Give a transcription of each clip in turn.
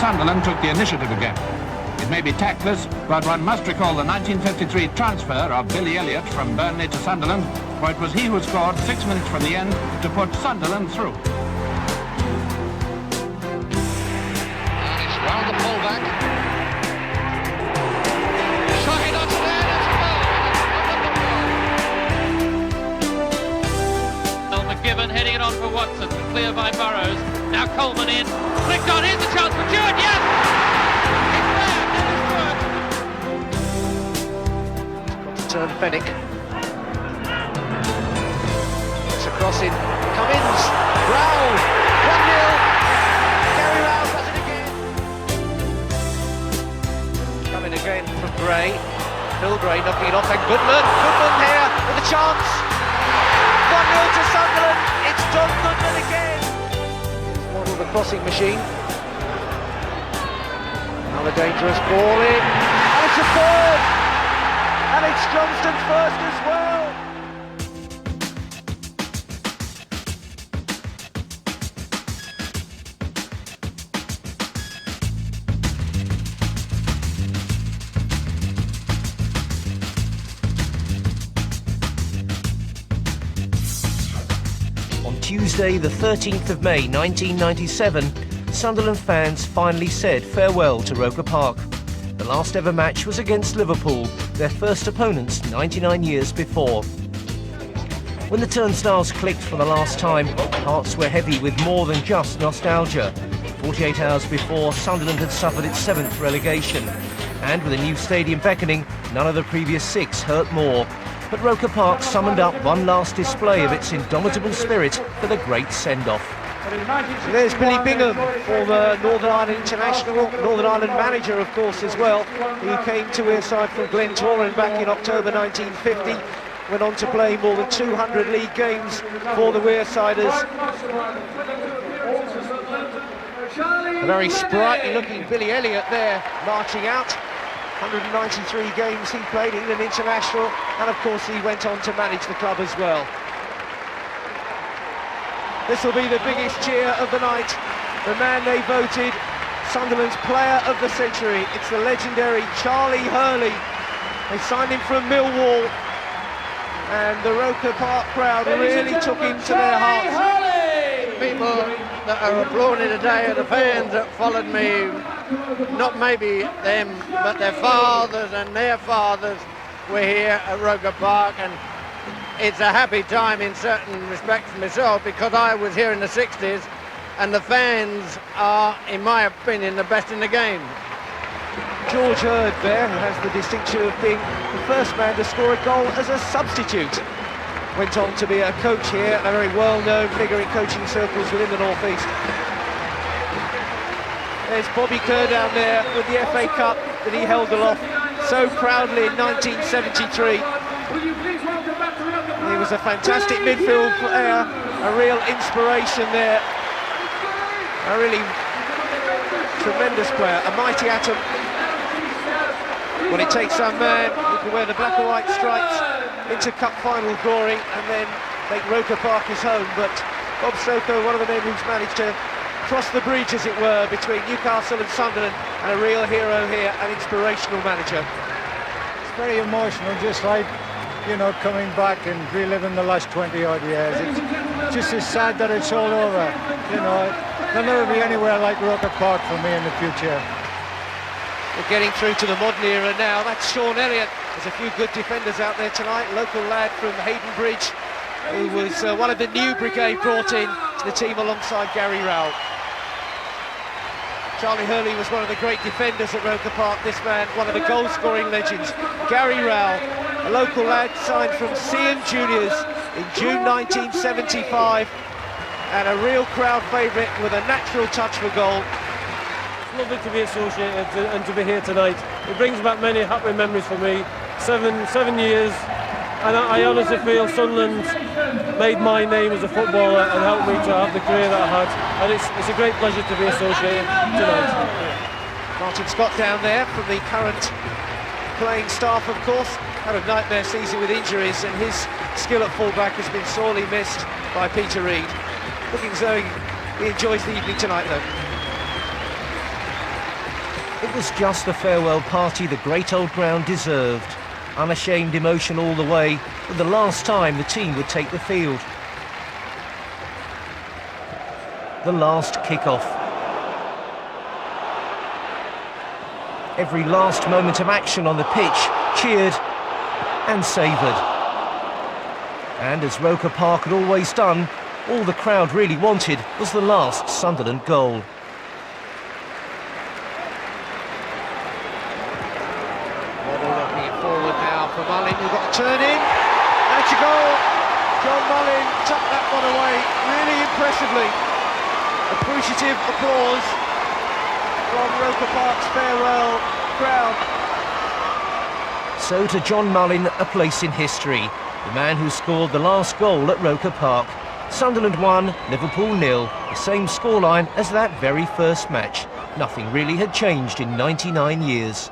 Sunderland took the initiative again. It may be tactless, but one must recall the 1953 transfer of Billy Elliott from Burnley to Sunderland, for it was he who scored 6 minutes from the end to put Sunderland through. And it's round the full-back. Shot it onto there, it's Well, McGibbon heading it on for Watson, clear by Burrows. Now Coleman in, flicked on, here's the chance for Jewett, yes! Turn Fennick. It's a crossing. Cummins. Rowell. 1-0. Gary Rowell does it again. Coming again from Gray. Phil Gray knocking it off, and Goodman. Goodman here with a chance. 1-0 to Sunderland. It's John Goodman again. He's modelled the crossing machine. Another dangerous ball in. And it's a third. And it's Johnston's first as well. On Tuesday, the 13th of May 1997, Sunderland fans finally said farewell to Roker Park. The last ever match was against Liverpool, their first opponents 99 years before. When the turnstiles clicked for the last time, hearts were heavy with more than just nostalgia. 48 hours before, Sunderland had suffered its 7th relegation. And with a new stadium beckoning, none of the previous 6 hurt more. But Roker Park summoned up one last display of its indomitable spirit for the great send-off. So there's Billy Bingham, former Northern Ireland international, Northern Ireland manager of course as well. He came to Wearside from Glentoran back in October 1950. Went on to play more than 200 league games for the Wearsiders. A very sprightly looking Billy Elliott there marching out. 193 games he played, England international, and of course he went on to manage the club as well. This will be the biggest cheer of the night. The man they voted Sunderland's player of the century. It's the legendary Charlie Hurley. They signed him from Millwall, and the Roker Park crowd really took him to their hearts. People that are applauding today are the fans that followed me, not maybe them, but their fathers and their fathers were here at Roker Park, and it's a happy time in certain respects for myself because I was here in the 60s and the fans are, in my opinion, the best in the game. George Hurd there, who has the distinction of being the first man to score a goal as a substitute. Went on to be a coach here, a very well-known figure in coaching circles within the North East. There's Bobby Kerr down there with the FA Cup that he held aloft so proudly in 1973. He was a fantastic midfield player, a real inspiration there, a really tremendous player, a mighty atom. When it takes a man who can wear the black and white stripes into cup final glory and then make Roker Park his home, but Bob Stoker, one of the men who's managed to cross the bridge, as it were, between Newcastle and Sunderland, and a real hero here, an inspirational manager. It's very emotional, just like, you know, coming back and reliving the last 20-odd years. It's just as sad that it's all over, you know. There'll never be anywhere like Roker Park for me in the future. We're getting through to the modern era now. That's Sean Elliott. There's a few good defenders out there tonight. Local lad from Hayden Bridge, who was one of the new brigade brought in to the team alongside Gary Rowell. Charlie Hurley was one of the great defenders at Roker Park. This man, one of the goal-scoring legends. Gary Rowell, a local lad signed from Seaham Juniors in June 1975, and a real crowd favourite with a natural touch for goal. It's lovely to be associated and to be here tonight. It brings back many happy memories for me. Seven years, and I honestly feel Sunderland made my name as a footballer and helped me to have the career that I had, and it's a great pleasure to be associated tonight. Martin Scott down there from the current playing staff, of course, had a nightmare season with injuries, and his skill at fullback has been sorely missed by Peter Reid. Looking as though he enjoys the evening tonight, though. It was just the farewell party the great old ground deserved. Unashamed emotion all the way, but the last time the team would take the field. The last kick-off. Every last moment of action on the pitch cheered and savoured. And as Roker Park had always done, all the crowd really wanted was the last Sunderland goal. Looking forward now for Mullin, who's got to turn in. And it's a goal. John Mullin tucked that one away really impressively. Appreciative applause from Roker Park's farewell crowd. So to John Mullin, a place in history. The man who scored the last goal at Roker Park. Sunderland 1, Liverpool 0. The same scoreline as that very first match. Nothing really had changed in 99 years.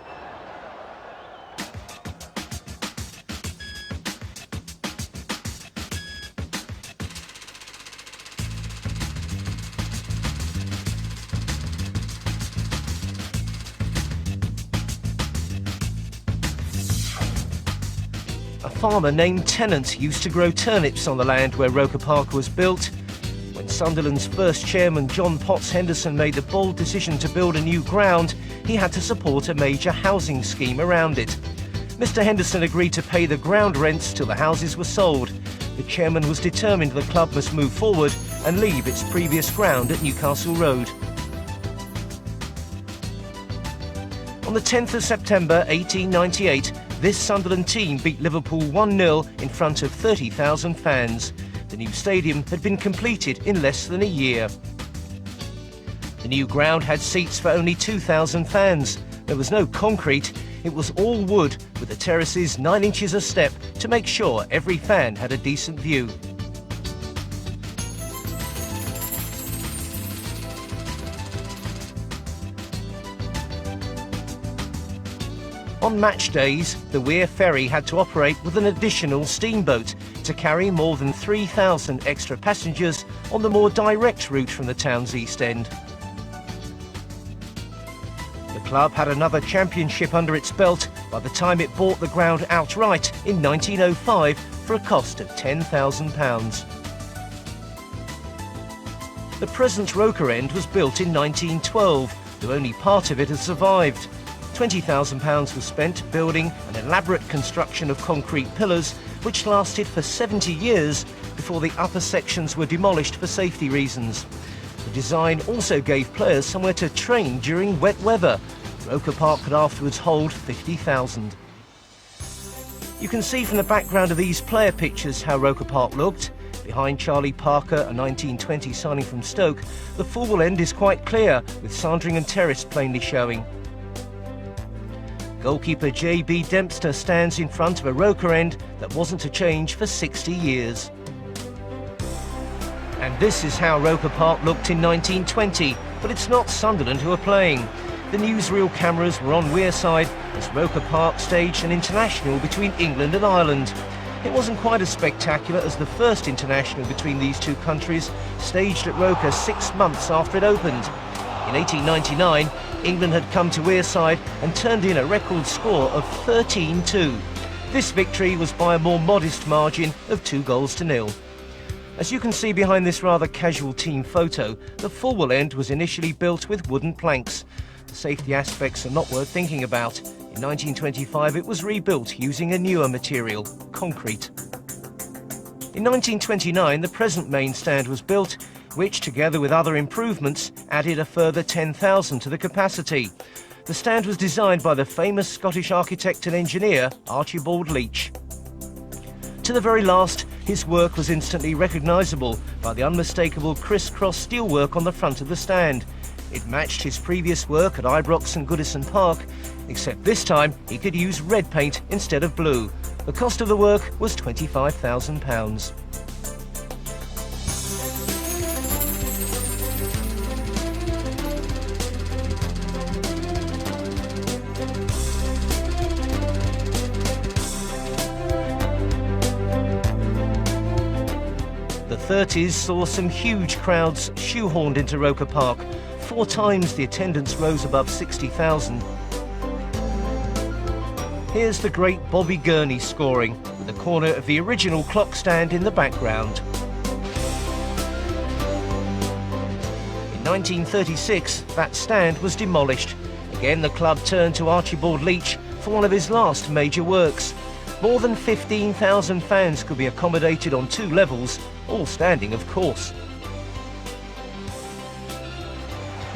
A farmer named Tennant used to grow turnips on the land where Roker Park was built. When Sunderland's first chairman John Potts Henderson made the bold decision to build a new ground, he had to support a major housing scheme around it. Mr. Henderson agreed to pay the ground rents till the houses were sold. The chairman was determined the club must move forward and leave its previous ground at Newcastle Road. On the 10th of September 1898, this Sunderland team beat Liverpool 1-0 in front of 30,000 fans. The new stadium had been completed in less than a year. The new ground had seats for only 2,000 fans. There was no concrete, it was all wood, with the terraces 9 inches a step to make sure every fan had a decent view. On match days, the Weir Ferry had to operate with an additional steamboat to carry more than 3,000 extra passengers on the more direct route from the town's east end. The club had another championship under its belt by the time it bought the ground outright in 1905 for a cost of £10,000. The present Roker End was built in 1912, though only part of it has survived. £20,000 was spent building an elaborate construction of concrete pillars which lasted for 70 years before the upper sections were demolished for safety reasons. The design also gave players somewhere to train during wet weather. Roker Park could afterwards hold 50,000. You can see from the background of these player pictures how Roker Park looked. Behind Charlie Parker, a 1920 signing from Stoke, the forward end is quite clear, with Sandringham Terrace plainly showing. Goalkeeper J.B. Dempster stands in front of a Roker end that wasn't to change for 60 years. And this is how Roker Park looked in 1920, but it's not Sunderland who are playing. The newsreel cameras were on Wearside as Roker Park staged an international between England and Ireland. It wasn't quite as spectacular as the first international between these two countries, staged at Roker 6 months after it opened. In 1899, England had come to Wearside and turned in a record score of 13-2. This victory was by a more modest margin of 2-0. As you can see behind this rather casual team photo, the forward end was initially built with wooden planks. The safety aspects are not worth thinking about. In 1925 it was rebuilt using a newer material, concrete. In 1929 the present main stand was built, which, together with other improvements, added a further 10,000 to the capacity. The stand was designed by the famous Scottish architect and engineer Archibald Leach. To the very last, his work was instantly recognisable by the unmistakable criss-cross steelwork on the front of the stand. It matched his previous work at Ibrox and Goodison Park, except this time he could use red paint instead of blue. The cost of the work was £25,000. The 30s saw some huge crowds shoehorned into Roker Park. 4 times the attendance rose above 60,000. Here's the great Bobby Gurney scoring, with the corner of the original clock stand in the background. In 1936, that stand was demolished. Again, the club turned to Archibald Leach for one of his last major works. More than 15,000 fans could be accommodated on 2 levels, all standing, of course.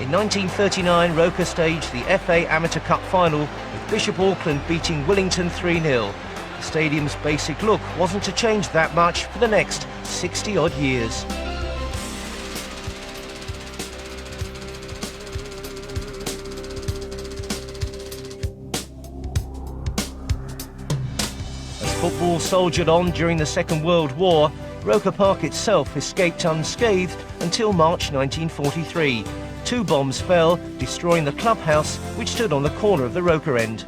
In 1939, Roker staged the FA Amateur Cup final, with Bishop Auckland beating Willington 3-0. The stadium's basic look wasn't to change that much for the next 60-odd years. As football soldiered on during the Second World War, Roker Park itself escaped unscathed until March 1943. 2 bombs fell, destroying the clubhouse, which stood on the corner of the Roker end.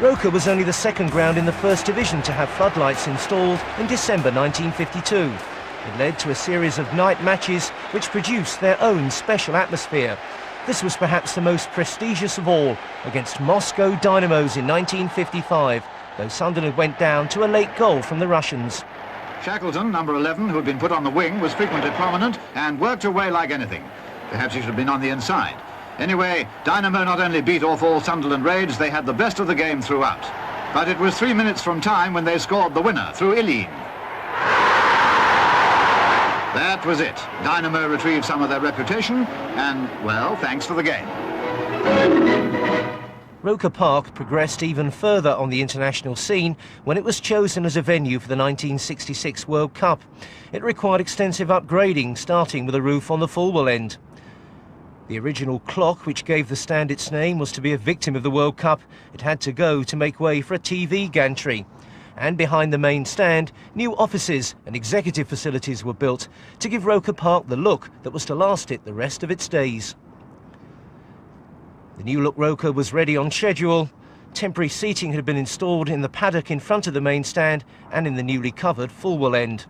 Roker was only the 2nd ground in the First Division to have floodlights installed in December 1952. It led to a series of night matches which produced their own special atmosphere. This was perhaps the most prestigious of all, against Moscow Dynamos in 1955, though Sunderland went down to a late goal from the Russians. Shackleton, number 11, who had been put on the wing, was frequently prominent and worked away like anything. Perhaps he should have been on the inside. Anyway, Dynamo not only beat off all Sunderland raids, they had the best of the game throughout. But it was 3 minutes from time when they scored the winner through Ilyin. That was it. Dynamo retrieved some of their reputation and, well, thanks for the game. Roker Park progressed even further on the international scene when it was chosen as a venue for the 1966 World Cup. It required extensive upgrading, starting with a roof on the Fulwell end. The original clock, which gave the stand its name, was to be a victim of the World Cup. It had to go to make way for a TV gantry. And behind the main stand, new offices and executive facilities were built to give Roker Park the look that was to last it the rest of its days. The new look Roker was ready on schedule. Temporary seating had been installed in the paddock in front of the main stand and in the newly covered Fulwell end.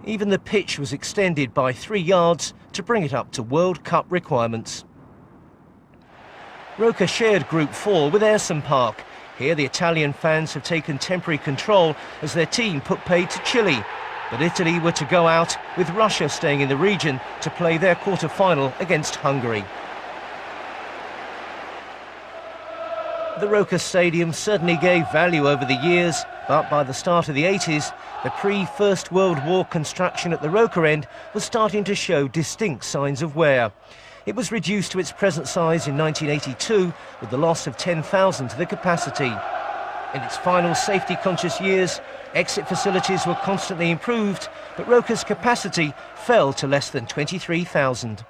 Even the pitch was extended by 3 yards to bring it up to World Cup requirements. Roker shared Group 4 with Ayresome Park. Here the Italian fans have taken temporary control as their team put paid to Chile. But Italy were to go out, with Russia staying in the region to play their quarter-final against Hungary. The Roker Stadium certainly gave value over the years, but by the start of the 80s, the pre-First World War construction at the Roker end was starting to show distinct signs of wear. It was reduced to its present size in 1982 with the loss of 10,000 to the capacity. In its final safety-conscious years, exit facilities were constantly improved, but Roker's capacity fell to less than 23,000.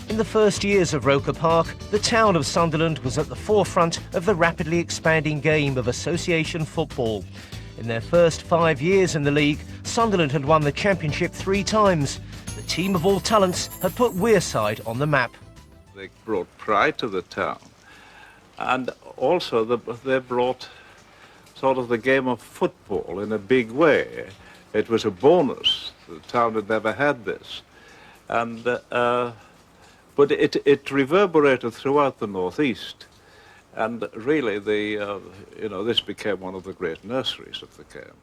In the first years of Roker Park, the town of Sunderland was at the forefront of the rapidly expanding game of association football. In their first 5 years in the league, Sunderland had won the championship 3 times. The team of all talents had put Wearside on the map. They brought pride to the town, and also they brought sort of the game of football in a big way. It was a bonus. The town had never had this. And but it reverberated throughout the northeast, and really this became one of the great nurseries of the game.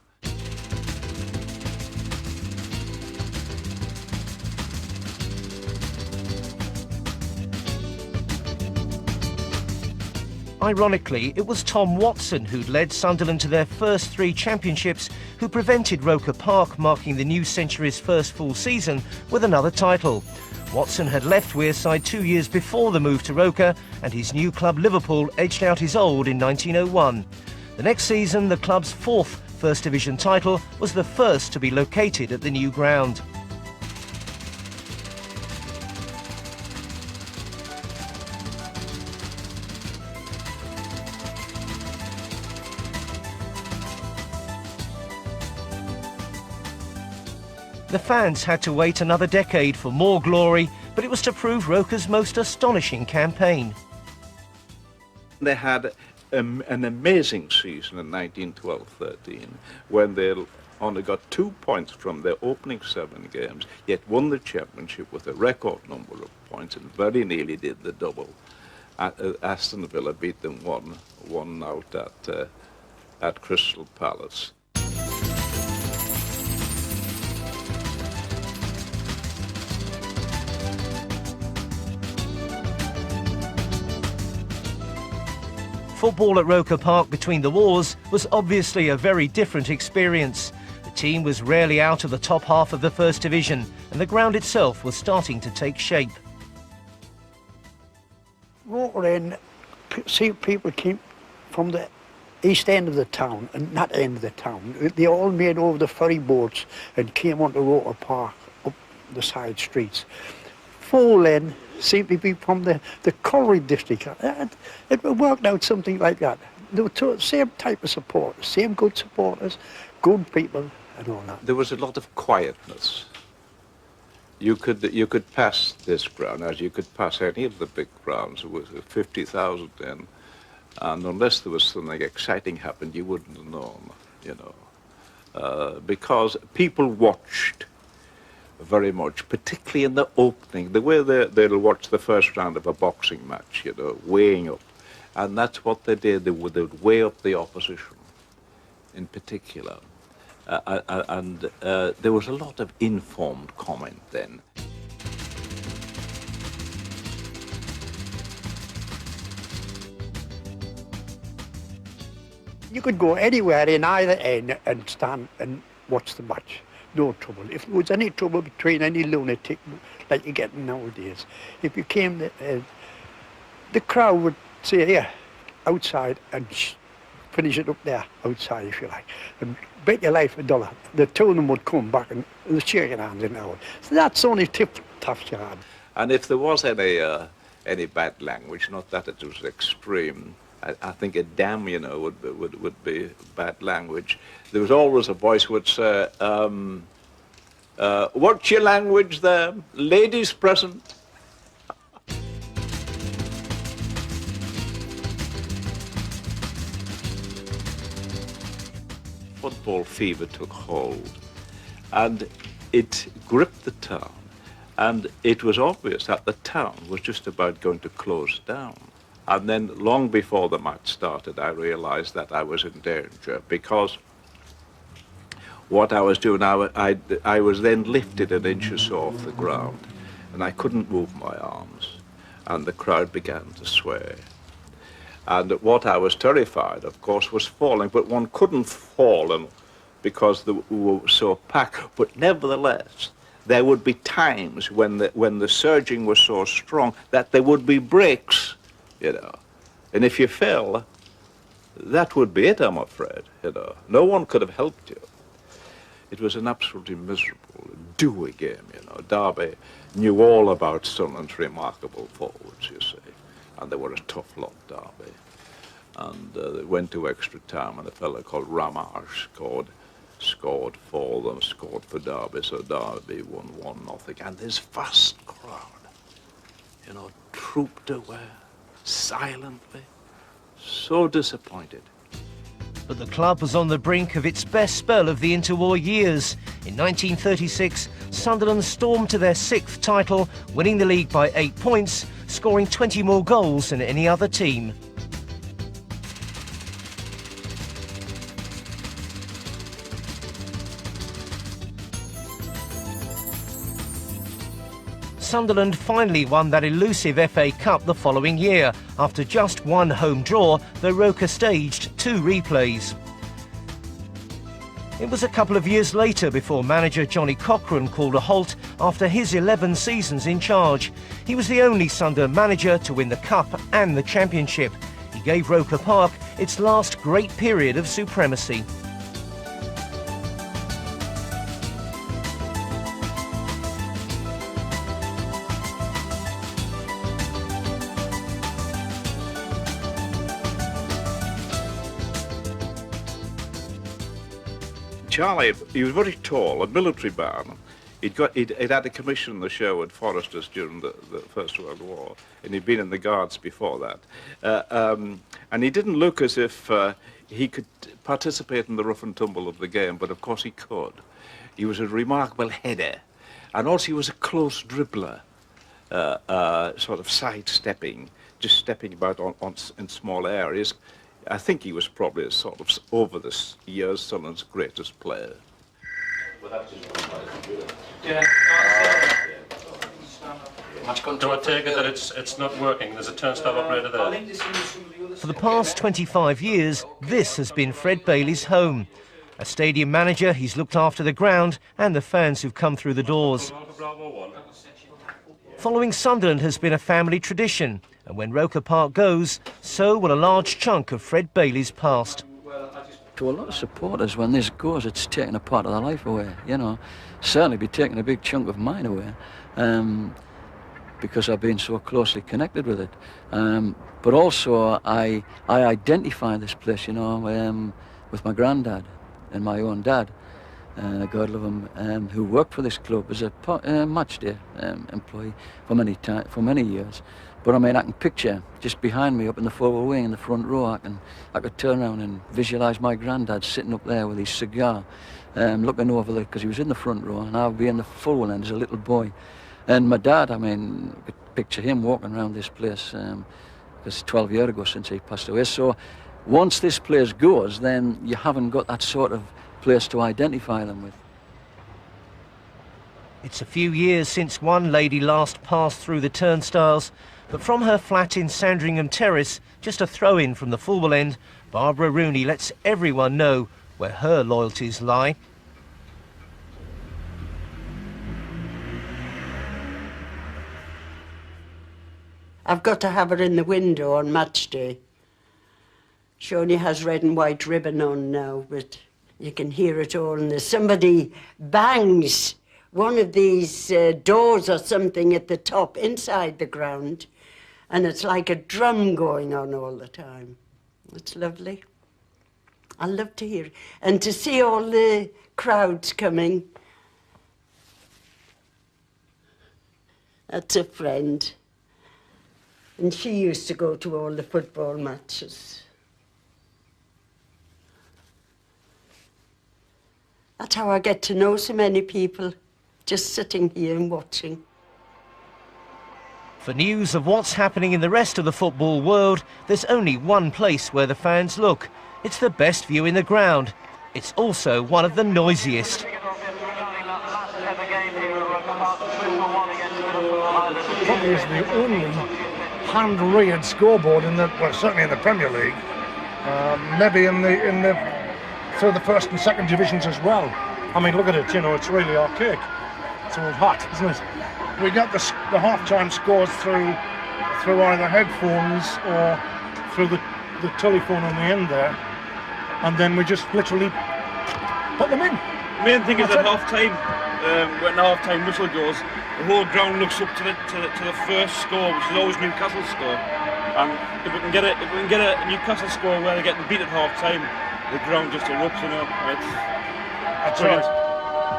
Ironically, it was Tom Watson who'd led Sunderland to their first 3 championships, who prevented Roker Park marking the new century's first full season with another title. Watson had left Wearside 2 years before the move to Roker, and his new club Liverpool edged out his old in 1901. The next season, the club's 4th First Division title was the first to be located at the new ground. The fans had to wait another decade for more glory, but it was to prove Roker's most astonishing campaign. They had an amazing season in 1912-13 when they only got 2 points from their opening 7 games, yet won the championship with a record number of points and very nearly did the double. Aston Villa beat them 1 out at Crystal Palace. Football at Roker Park between the wars was obviously a very different experience. The team was rarely out of the top half of the First Division, and the ground itself was starting to take shape. Roker End, see, people came from the east end of the town and that end of the town. They all made over the ferry boats and came onto Roker Park up the side streets. Full End seemed to be from the Colliery district. It worked out something like that. They were the same type of supporters, same good supporters, good people and all that. There was a lot of quietness. You could pass this ground as you could pass any of the big grounds. There was 50,000 in, and unless there was something exciting happened, you wouldn't have known, you know, because people watched very much, particularly in the opening, the way they'll watch the first round of a boxing match, you know, weighing up. And that's what they did. They would weigh up the opposition in particular. And there was a lot of informed comment then. You could go anywhere in either end and stand and watch the match. No trouble. If there was any trouble between any lunatic, like you're getting nowadays, if you came, the crowd would say, here, outside, and finish it up there, outside, if you like, and bet your life $1. The two of them would come back and they're shaking hands in hour. So that's the only tough you had. And if there was any bad language, not that it was extreme, I think a damn, you know, would be bad language. There was always a voice would say, what's your language there? Ladies present? Football fever took hold, and it gripped the town, and it was obvious that the town was just about going to close down. And then long before the match started, I realized that I was in danger, because what I was doing, I was then lifted an inch or so off the ground, and I couldn't move my arms, and the crowd began to sway. And what I was terrified, of course, was falling, but one couldn't fall because we were so packed. But nevertheless, there would be times when the surging was so strong that there would be breaks, you know. And if you fell, that would be it, I'm afraid, you know. No one could have helped you. It was an absolutely miserable, dewy game, you know. Derby knew all about Sunderland's remarkable forwards, you see. And they were a tough lot, Derby. And they went to extra time, and a fellow called Ramage scored for them, scored for Derby, so Derby won 1-0. And this vast crowd, you know, trooped away silently, so disappointed. But the club was on the brink of its best spell of the interwar years. In 1936, Sunderland stormed to their 6th title, winning the league by 8 points, scoring 20 more goals than any other team. Sunderland finally won that elusive FA Cup the following year, after just one home draw, though Roker staged 2 replays. It was a couple of years later before manager Johnny Cochran called a halt after his 11 seasons in charge. He was the only Sunderland manager to win the Cup and the Championship. He gave Roker Park its last great period of supremacy. Charlie, he was very tall, a military man. He'd had a commission on the show at Foresters during the First World War, and he'd been in the Guards before that. And he didn't look as if he could participate in the rough and tumble of the game, but of course he could. He was a remarkable header, and also he was a close dribbler, sort of sidestepping, just stepping about in small areas. I think he was probably sort of, over the years, Sunderland's greatest player. Do I take it that it's not working? There's a turnstile operator there. For the past 25 years, this has been Fred Bailey's home. A stadium manager, he's looked after the ground and the fans who've come through the doors. Following Sunderland has been a family tradition, and when Roker Park goes, so will a large chunk of Fred Bailey's past. To a lot of supporters, when this goes, it's taking a part of their life away, you know. Certainly be taking a big chunk of mine away, because I've been so closely connected with it. But also, I identify this place, you know, with my granddad and my own dad, God love him, who worked for this club as a match day employee for many years. But I mean, I can picture just behind me up in the forward wing in the front row, I could turn around and visualise my granddad sitting up there with his cigar, looking over there, because he was in the front row, and I'll be in the forward end as a little boy. And my dad, I mean, I could picture him walking around this place, because 12 years ago since he passed away. So once this place goes, then you haven't got that sort of place to identify them with. It's a few years since one lady last passed through the turnstiles, but from her flat in Sandringham Terrace, just a throw-in from the Fulham end, Barbara Rooney lets everyone know where her loyalties lie. I've got to have her in the window on match day. She only has red and white ribbon on now, but you can hear it all, and there's somebody bangs one of these doors or something at the top inside the ground, and it's like a drum going on all the time. It's lovely. I love to hear it. And to see all the crowds coming. That's a friend. And she used to go to all the football matches. That's how I get to know so many people, just sitting here and watching. For news of what's happening in the rest of the football world, there's only one place where the fans look. It's the best view in the ground. It's also one of the noisiest. Probably is the only hand-reared scoreboard in the, well, certainly in the Premier League, maybe in the through the first and second divisions as well. I mean, look at it, you know, it's really archaic. It's all hot, isn't it? We get the half-time scores through either headphones or through the telephone on the end there, and then we just literally put them in. The main thing is at half-time, when the half-time whistle goes, the whole ground looks up to the first score, which is always Newcastle's score. And if we can get a Newcastle score where they're getting beat at half-time, the ground just erupts, you know. That's right.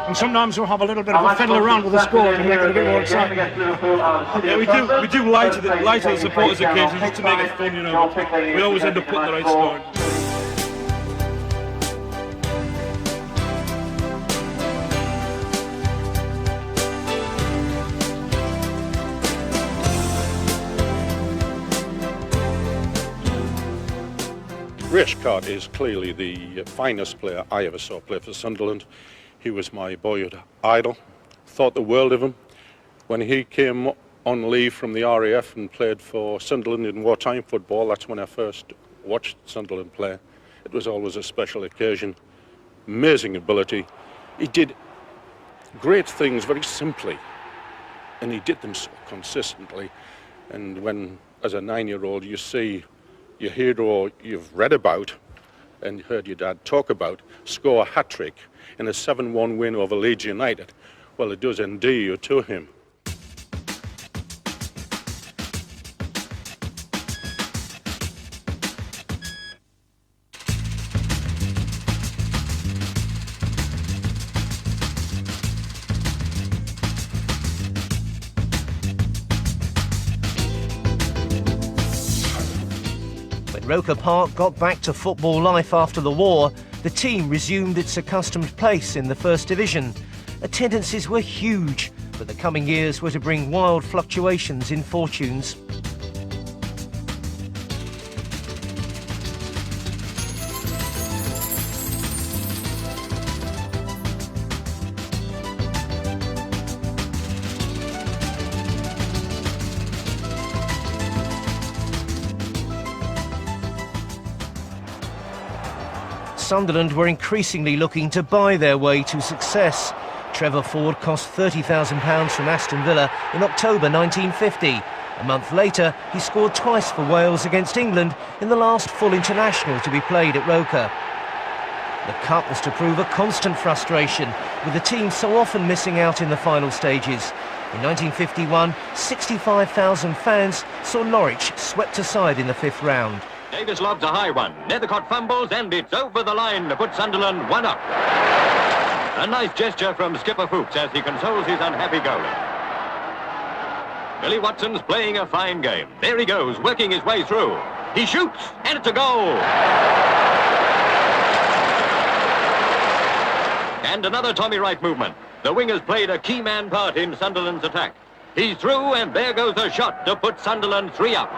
And sometimes we'll have a little bit of a fiddle around with the score to make it a bit more exciting. Yeah, we do lie to the supporters occasionally just to make it fun, you know. But we always end up putting the right score in. Rashcott is clearly the finest player I ever saw play for Sunderland. He was my boyhood idol. Thought the world of him. When he came on leave from the RAF and played for Sunderland in wartime football, that's when I first watched Sunderland play. It was always a special occasion. Amazing ability. He did great things very simply, and he did them so consistently. And when, as a 9-year-old, you see your hero you've read about and heard your dad talk about score a hat-trick in a 7-1 win over Leeds United, well, it does endear you to him. Roker Park got back to football life after the war, the team resumed its accustomed place in the First Division. Attendances were huge, but the coming years were to bring wild fluctuations in fortunes. Sunderland were increasingly looking to buy their way to success. Trevor Ford cost £30,000 from Aston Villa in October 1950. A month later, he scored twice for Wales against England in the last full international to be played at Roker. The cup was to prove a constant frustration, with the team so often missing out in the final stages. In 1951, 65,000 fans saw Norwich swept aside in the fifth round. Davis lobs a high one. Nethercott fumbles and it's over the line to put Sunderland 1 up. A nice gesture from skipper Fuchs as he consoles his unhappy goalie. Billy Watson's playing a fine game. There he goes, working his way through. He shoots and it's a goal. And another Tommy Wright movement. The wingers played a key man part in Sunderland's attack. He's through and there goes a shot to put Sunderland 3 up.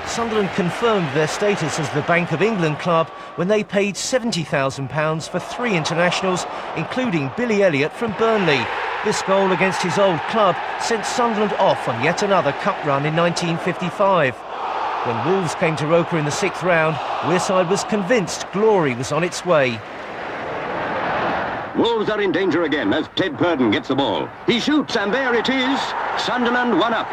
Sunderland confirmed their status as the Bank of England club when they paid £70,000 for 3 internationals, including Billy Elliott from Burnley. This goal against his old club sent Sunderland off on yet another cup run in 1955. When Wolves came to Roker in the 6th round, Wearside was convinced glory was on its way. Wolves are in danger again as Ted Purden gets the ball. He shoots and there it is. Sunderland 1 up.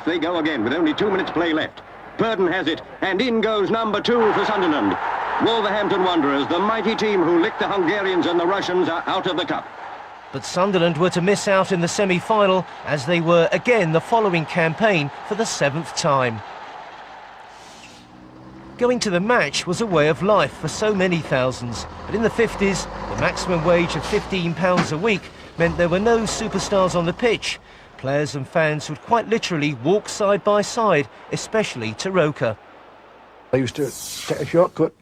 They go again with only 2 minutes play left. Purden has it, and in goes number 2 for Sunderland. Wolverhampton Wanderers, the mighty team who licked the Hungarians and the Russians, are out of the cup. But Sunderland were to miss out in the semi-final, as they were again the following campaign for the 7th time. Going to the match was a way of life for so many thousands, but in the 50s, the maximum wage of £15 a week meant there were no superstars on the pitch. Players and fans would quite literally walk side by side, especially to Roker. I used to take a shortcut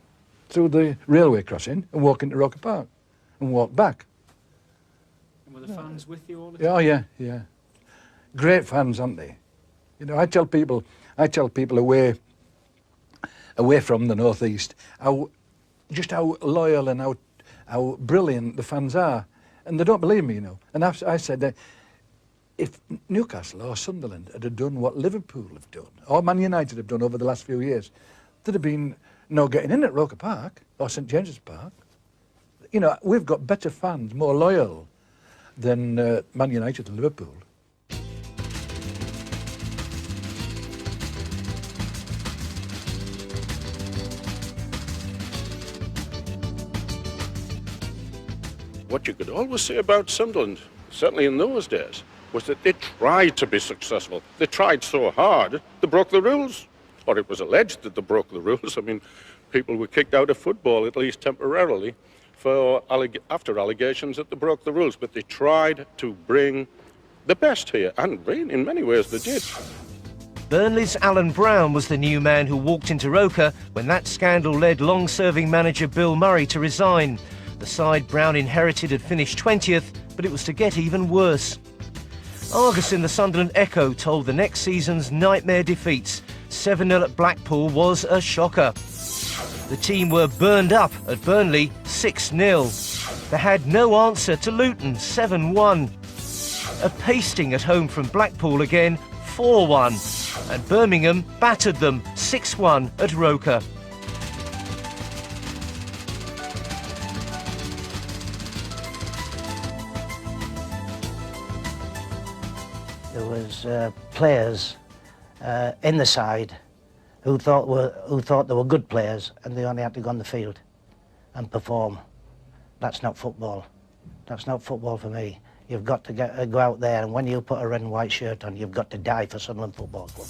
through the railway crossing and walk into Roker Park and walk back. And were the fans with you all the time? Oh yeah, yeah. Great fans, aren't they? You know, I tell people away from the northeast how loyal and how brilliant the fans are, and they don't believe me, you know. And I said that if Newcastle or Sunderland had done what Liverpool have done, or Man United have done over the last few years, there'd have been no getting in at Roker Park or St James's Park. You know, we've got better fans, more loyal than Man United and Liverpool. What you could always say about Sunderland, certainly in those days, was that they tried to be successful. They tried so hard, they broke the rules. Or it was alleged that they broke the rules. I mean, people were kicked out of football, at least temporarily, after allegations that they broke the rules. But they tried to bring the best here, and in many ways they did. Burnley's Alan Brown was the new man who walked into Roker when that scandal led long-serving manager Bill Murray to resign. The side Brown inherited had finished 20th, but it was to get even worse. Argus in the Sunderland Echo told the next season's nightmare defeats. 7-0 at Blackpool was a shocker. The team were burned up at Burnley 6-0. They had no answer to Luton 7-1. A pasting at home from Blackpool again 4-1. And Birmingham battered them 6-1 at Roker. There was players in the side who thought they were good players, and they only had to go on the field and perform. That's not football. That's not football for me. You've got to go out there, and when you put a red and white shirt on, you've got to die for Sunderland Football Club.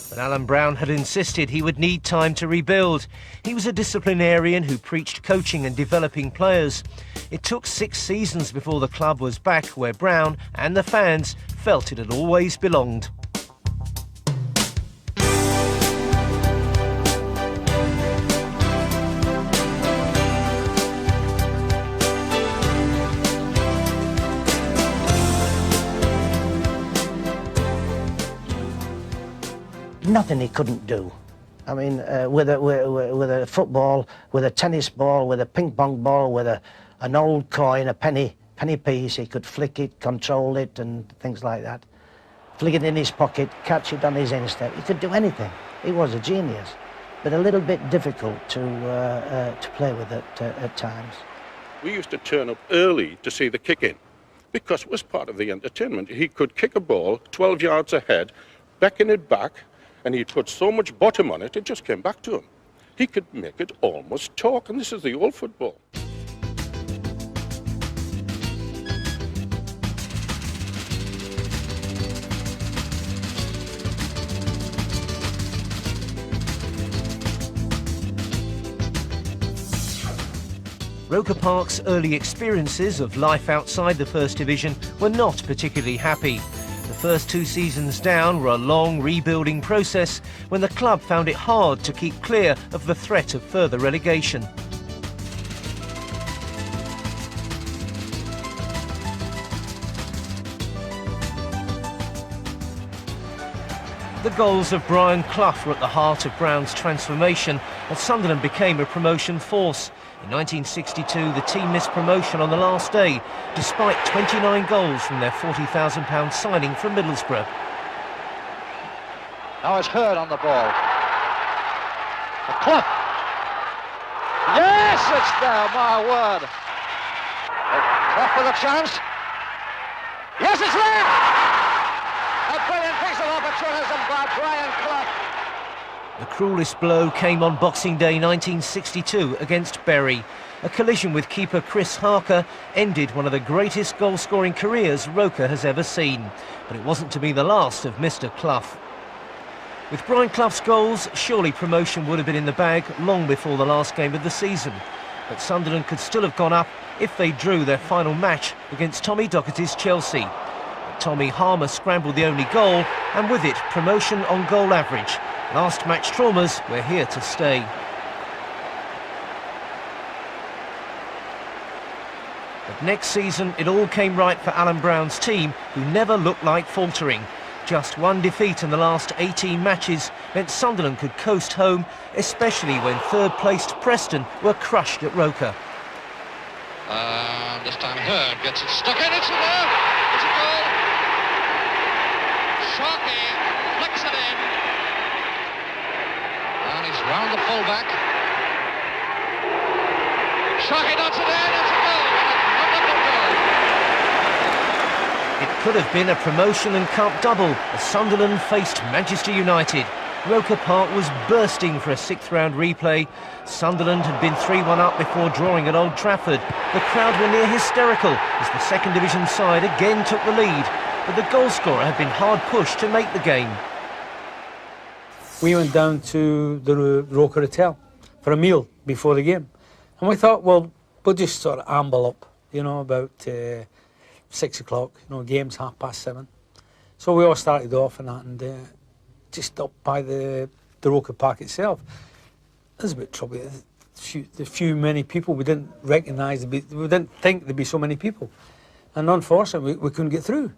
But Alan Brown had insisted he would need time to rebuild. He was a disciplinarian who preached coaching and developing players. It took 6 seasons before the club was back where Brown and the fans felt it had always belonged. Nothing he couldn't do. I mean, with a football, with a tennis ball, with a ping pong ball, with an old coin, a penny piece, he could flick it, control it, and things like that. Flick it in his pocket, catch it on his instep. He could do anything. He was a genius, but a little bit difficult to play with at times. We used to turn up early to see the kick-in because it was part of the entertainment. He could kick a ball 12 yards ahead, beckon it back, and he'd put so much bottom on it, it just came back to him. He could make it almost talk, and this is the old football. Roker Park's early experiences of life outside the First Division were not particularly happy. The first 2 seasons down were a long rebuilding process when the club found it hard to keep clear of the threat of further relegation. The goals of Brian Clough were at the heart of Brown's transformation as Sunderland became a promotion force. In 1962, the team missed promotion on the last day, despite 29 goals from their £40,000 signing from Middlesbrough. Now it's Hurd on the ball. Clough. Yes, it's there, my word. Clough with a chance. Yes, it's there! A brilliant piece of opportunism by Brian Clough. The cruelest blow came on Boxing Day 1962 against Bury. A collision with keeper Chris Harker ended one of the greatest goal-scoring careers Roker has ever seen. But it wasn't to be the last of Mr. Clough. With Brian Clough's goals, surely promotion would have been in the bag long before the last game of the season. But Sunderland could still have gone up if they drew their final match against Tommy Docherty's Chelsea. But Tommy Harmer scrambled the only goal, and with it, promotion on goal average. Last match traumas were here to stay. But next season, it all came right for Alan Brown's team, who never looked like faltering. Just 1 defeat in the last 18 matches meant Sunderland could coast home, especially when third-placed Preston were crushed at Roker. This time Hurd gets it stuck in. It's there. It's a goal. Sharkey flicks it in. And he's round the full-back. Sharkey knocks it in. It's a goal. A wonderful goal. It could have been a promotion and cup double as Sunderland faced Manchester United. Roker Park was bursting for a 6th-round replay. Sunderland had been 3-1 up before drawing at Old Trafford. The crowd were near hysterical as the second division side again took the lead. But the goalscorer had been hard pushed to make the game. We went down to the Roker Hotel for a meal before the game. And we thought, well, we'll just sort of amble up, you know, about 6 o'clock, you know, game's 7:30. So we all started off and that, and just up by the Roker Park itself. There's a bit of trouble. The many people we didn't recognise, we didn't think there'd be so many people. And unfortunately, we couldn't get through.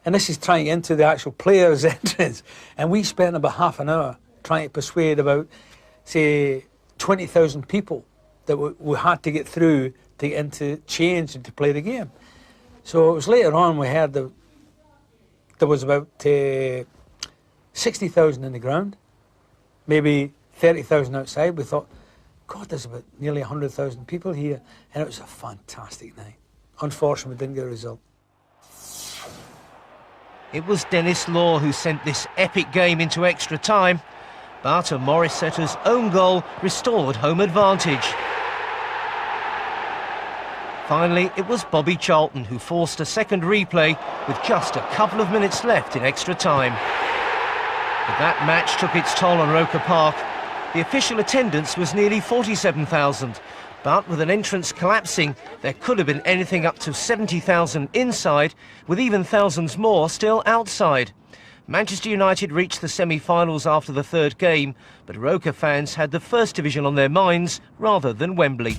And this is trying to enter the actual players' entrance. And we spent about half an hour trying to persuade about, say, 20,000 people that we had to get through to get into change and to play the game. So it was later on we heard that there was about 60,000 in the ground, maybe 30,000 outside. We thought, God, there's about nearly 100,000 people here. And it was a fantastic night. Unfortunately, we didn't get a result. It was Dennis Law who sent this epic game into extra time, but a Morisseta's own goal restored home advantage. Finally, it was Bobby Charlton who forced a second replay with just a couple of minutes left in extra time. But that match took its toll on Roker Park. The official attendance was nearly 47,000, but with an entrance collapsing, there could have been anything up to 70,000 inside, with even thousands more still outside. Manchester United reached the semi-finals after the third game, but Roker fans had the First Division on their minds rather than Wembley.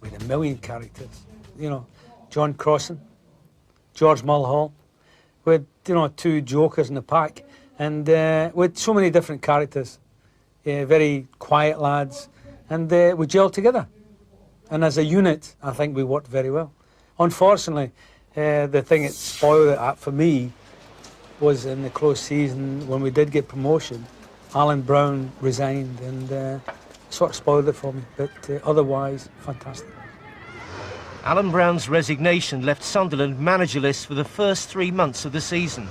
With a million characters, you know, John Crossan, George Mulhall, with, you know, two jokers in the pack, and with so many different characters, very quiet lads, and we gelled together. And as a unit, I think we worked very well. Unfortunately, the thing that spoiled it for me was in the close season when we did get promotion, Alan Brown resigned, and sort of spoiled it for me, but otherwise, fantastic. Alan Brown's resignation left Sunderland managerless for the first 3 months of the season.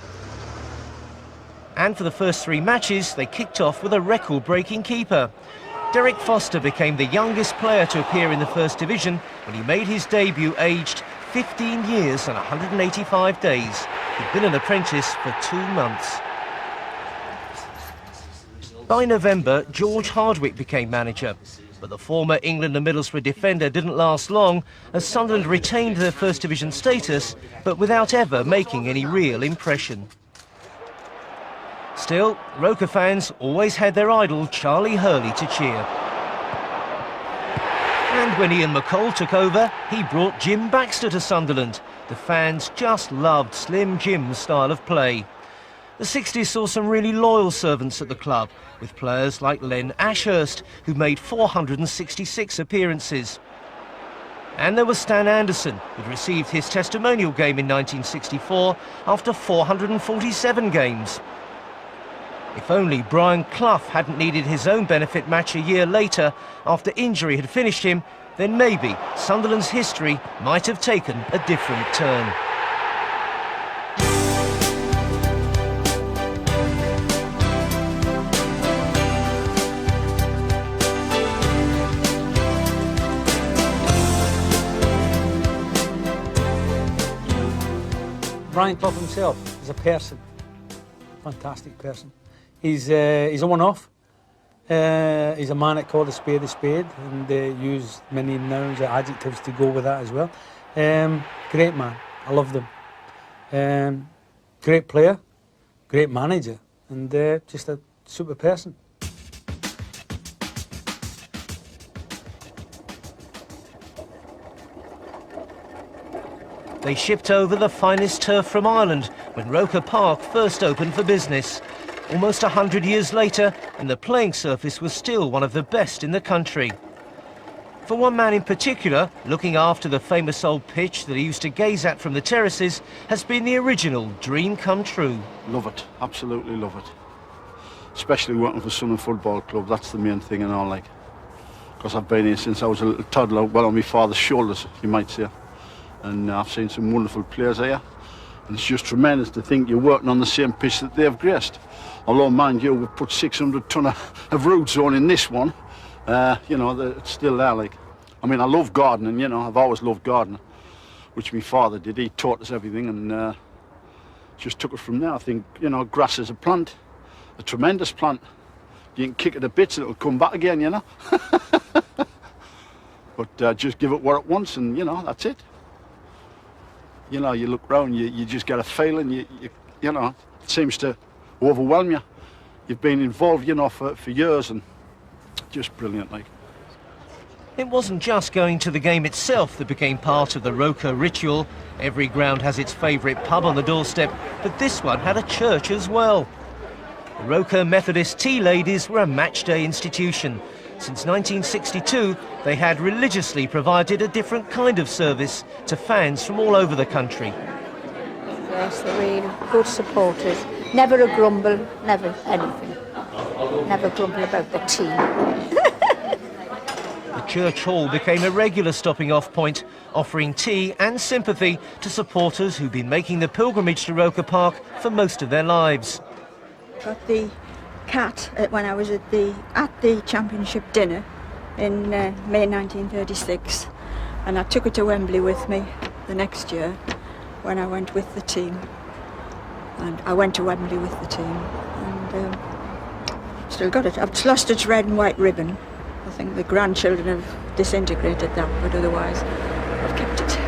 And for the first 3 matches, they kicked off with a record-breaking keeper. Derek Foster became the youngest player to appear in the First Division when he made his debut aged 15 years and 185 days. He'd been an apprentice for 2 months. By November, George Hardwick became manager. But the former England and Middlesbrough defender didn't last long, as Sunderland retained their First Division status, but without ever making any real impression. Still, Roker fans always had their idol Charlie Hurley to cheer. And when Ian McColl took over, he brought Jim Baxter to Sunderland. The fans just loved Slim Jim's style of play. The 60s saw some really loyal servants at the club, with players like Len Ashurst, who made 466 appearances. And there was Stan Anderson, who'd received his testimonial game in 1964 after 447 games. If only Brian Clough hadn't needed his own benefit match a year later, after injury had finished him, then maybe Sunderland's history might have taken a different turn. Brian Clough himself is a person, fantastic person. He's a one-off. He's a man that called a spade, and used many nouns or adjectives to go with that as well. Great man, I loved him. Great player, great manager, and just a super person. They shipped over the finest turf from Ireland when Roker Park first opened for business. Almost 100 years later, and the playing surface was still one of the best in the country. For one man in particular, looking after the famous old pitch that he used to gaze at from the terraces, has been the original dream come true. Love it, absolutely love it. Especially working for Sunderland Football Club, that's the main thing and all, like. Because I've been here since I was a little toddler, well on my father's shoulders, you might say. And I've seen some wonderful players here. And it's just tremendous to think you're working on the same pitch that they've graced. Although, mind you, we've put 600 tonne of root zone in this one, you know, it's still there, like. I mean, I love gardening, you know, I've always loved gardening, which my father did. He taught us everything and just took it from there. I think, you know, grass is a plant, a tremendous plant. You can kick it to bits and it'll come back again, you know. But just give it what it wants and, you know, that's it. You know, you look round, you just get a feeling, you know, it seems to overwhelm you. You've been involved, you know, for years and just brilliant, like. It wasn't just going to the game itself that became part of the Roker ritual. Every ground has its favourite pub on the doorstep, but this one had a church as well. The Roker Methodist Tea Ladies were a matchday institution. Since 1962, they had religiously provided a different kind of service to fans from all over the country. Yes, they're really good supporters. Never a grumble, never anything. Never grumble about the tea. The church hall became a regular stopping-off point, offering tea and sympathy to supporters who've been making the pilgrimage to Roker Park for most of their lives. Got the cat when I was at the championship dinner in May 1936, And I took it to Wembley with me the next year when I went with the team. And I went to Wembley with the team, and still got it. I've just lost its red and white ribbon. I think the grandchildren have disintegrated that, but otherwise I've kept it.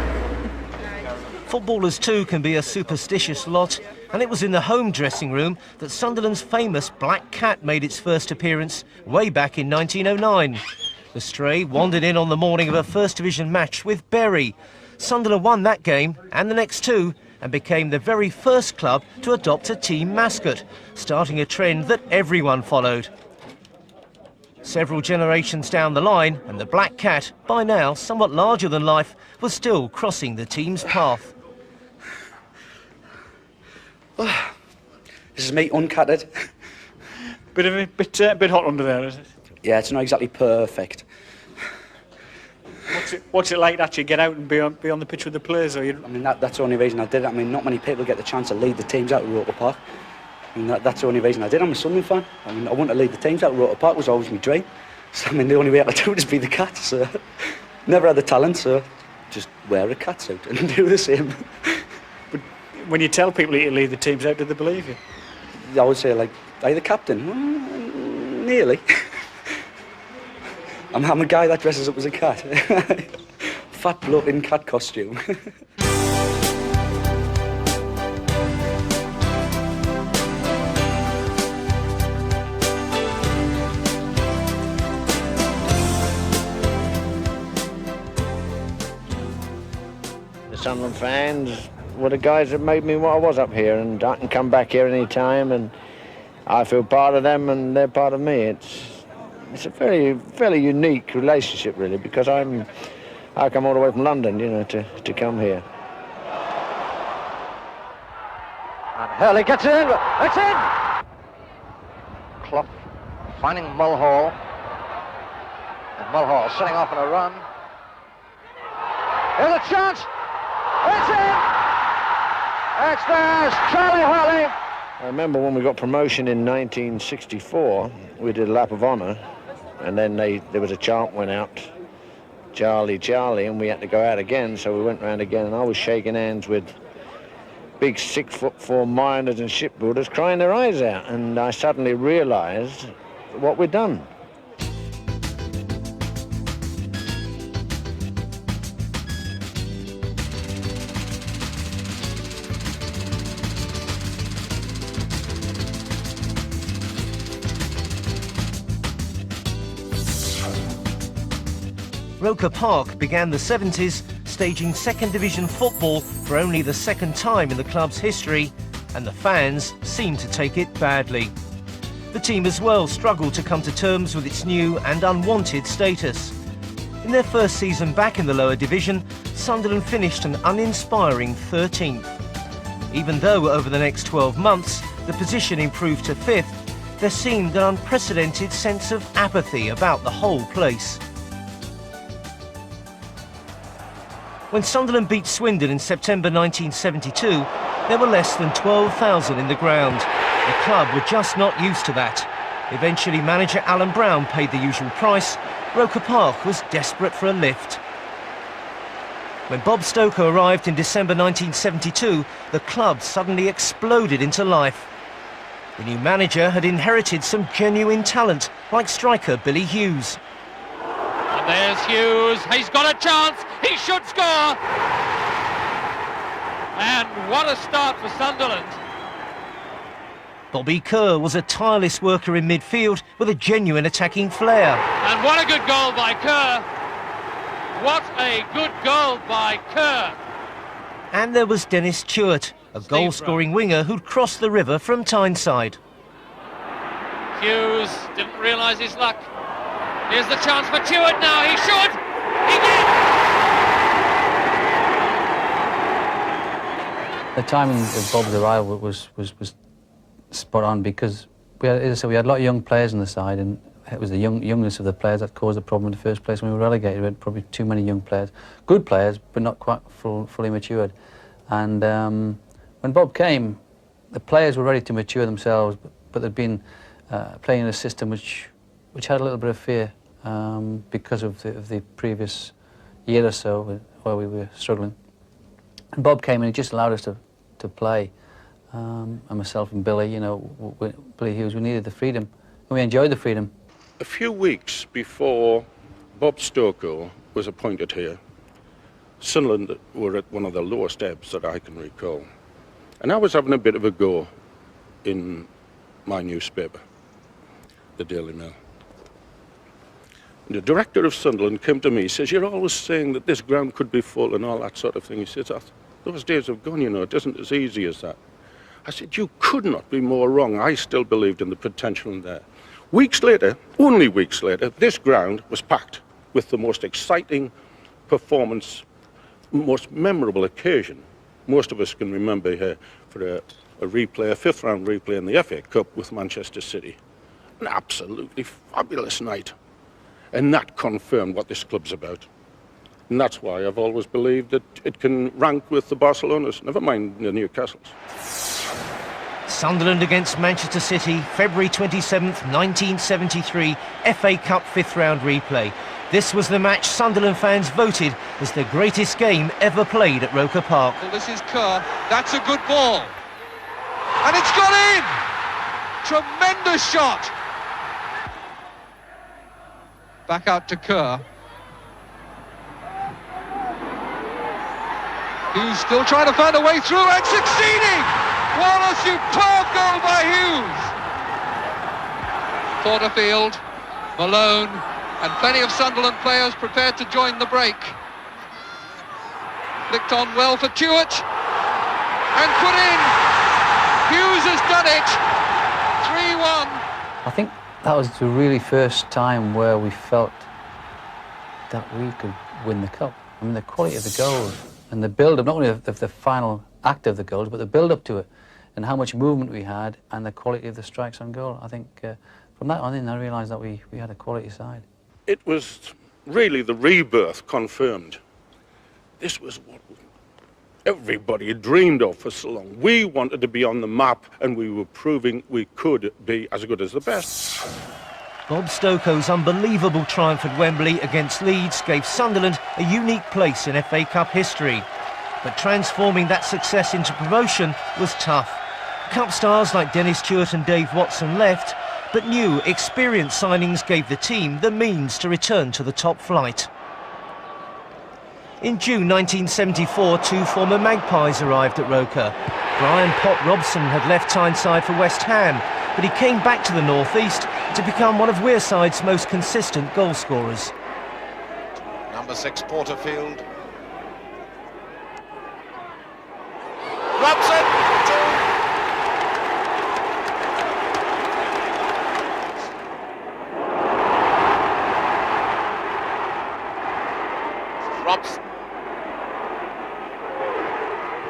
Footballers too can be a superstitious lot, and it was in the home dressing room that Sunderland's famous Black Cat made its first appearance way back in 1909. The Stray wandered in on the morning of a First Division match with Bury. Sunderland won that game and the next two, and became the very first club to adopt a team mascot, starting a trend that everyone followed. Several generations down the line, and the Black Cat, by now somewhat larger than life, was still crossing the team's path. This is me uncutted. Bit hot under there, is it? Yeah, it's not exactly perfect. What's it like to actually get out and be on the pitch with the players? Or you... I mean, that's the only reason I did it. I mean, not many people get the chance to lead the teams out of Roker Park. I mean, that's the only reason I did. I'm a Sunderland fan. I mean, I wanted to lead the teams out of Roker Park, was always my dream. So, I mean, the only way I could do it is be the cat. So, never had the talent, so just wear a cat suit and do the same. But when you tell people you lead the teams out, do they believe you? I would say, like, are you the captain? Well, nearly. I'm a guy that dresses up as a cat. Fat bloke in cat costume. The Sunderland fans were the guys that made me what I was up here, and I can come back here any time, and I feel part of them and they're part of me. It's a fairly unique relationship, really, because I come all the way from London, you know, to come here. And Hurley gets it in. It's in! Clough finding Mulhall. And Mulhall setting off on a run. Here's a chance! It's in! It's theirs, Charlie Hurley. I remember when we got promotion in 1964, we did a lap of honour, and then there was a chant went out, Charlie, Charlie, and we had to go out again, so we went round again, and I was shaking hands with big 6'4" miners and shipbuilders crying their eyes out, and I suddenly realised what we'd done. Roker Park began the 70s staging second division football for only the second time in the club's history, and the fans seemed to take it badly. The team as well struggled to come to terms with its new and unwanted status. In their first season back in the lower division, Sunderland finished an uninspiring 13th. Even though over the next 12 months the position improved to 5th, there seemed an unprecedented sense of apathy about the whole place. When Sunderland beat Swindon in September 1972, there were less than 12,000 in the ground. The club were just not used to that. Eventually, manager Alan Brown paid the usual price. Roker Park was desperate for a lift. When Bob Stoker arrived in December 1972, the club suddenly exploded into life. The new manager had inherited some genuine talent, like striker Billy Hughes. And there's Hughes, he's got a chance, he should score! And what a start for Sunderland. Bobby Kerr was a tireless worker in midfield with a genuine attacking flair. And what a good goal by Kerr. What a good goal by Kerr. And there was Dennis Chewett, a goal-scoring winger who'd crossed the river from Tyneside. Hughes didn't realise his luck. Here's the chance for Chewett now, he should! He did! The timing of Bob's arrival was spot on, because we had, as I said, we had a lot of young players on the side, and it was the youngness of the players that caused the problem in the first place when we were relegated. We had probably too many young players, good players, but not quite fully matured. And when Bob came, the players were ready to mature themselves, but they'd been playing in a system which had a little bit of fear because of the previous year or so where we were struggling. And Bob came in and just allowed us to play. And myself and Billy, you know, Billy Hughes, we needed the freedom. And we enjoyed the freedom. A few weeks before Bob Stokoe was appointed here, Sunderland were at one of the lowest ebbs that I can recall. And I was having a bit of a go in my newspaper, the Daily Mail. And the director of Sunderland came to me, he says, "You're always saying that this ground could be full and all that sort of thing." He says, "Those days have gone, you know, it isn't as easy as that." I said, "You could not be more wrong." I still believed in the potential in there. Weeks later, only weeks later, this ground was packed with the most exciting performance, most memorable occasion most of us can remember here for a replay, a fifth-round replay in the FA Cup with Manchester City. An absolutely fabulous night. And that confirmed what this club's about. And that's why I've always believed that it can rank with the Barcelonas, never mind the Newcastles. Sunderland against Manchester City, February 27th, 1973, FA Cup fifth-round replay. This was the match Sunderland fans voted as the greatest game ever played at Roker Park. Well, this is Kerr. That's a good ball. And it's gone in! Tremendous shot! Back out to Kerr. Hughes still trying to find a way through and succeeding! What a superb goal by Hughes! Porterfield, Malone, and plenty of Sunderland players prepared to join the break. Flicked on well for Tuart, and put in! Hughes has done it! 3-1. I think that was the really first time where we felt that we could win the cup. I mean, the quality of the goals and the build-up, not only of the final act of the goals, but the build-up to it, and how much movement we had, and the quality of the strikes on goal. I think from that on in, I realised that we had a quality side. It was really the rebirth confirmed. This was what everybody had dreamed of for so long. We wanted to be on the map, and we were proving we could be as good as the best. Bob Stokoe's unbelievable triumph at Wembley against Leeds gave Sunderland a unique place in FA Cup history. But transforming that success into promotion was tough. Cup stars like Dennis Tuart and Dave Watson left, but new, experienced signings gave the team the means to return to the top flight. In June 1974, two former Magpies arrived at Roker. Brian Pop Robson had left Tyneside for West Ham, but he came back to the North East to become one of Wearside's most consistent goal scorers. Number 6, Porterfield. Robson! Robson.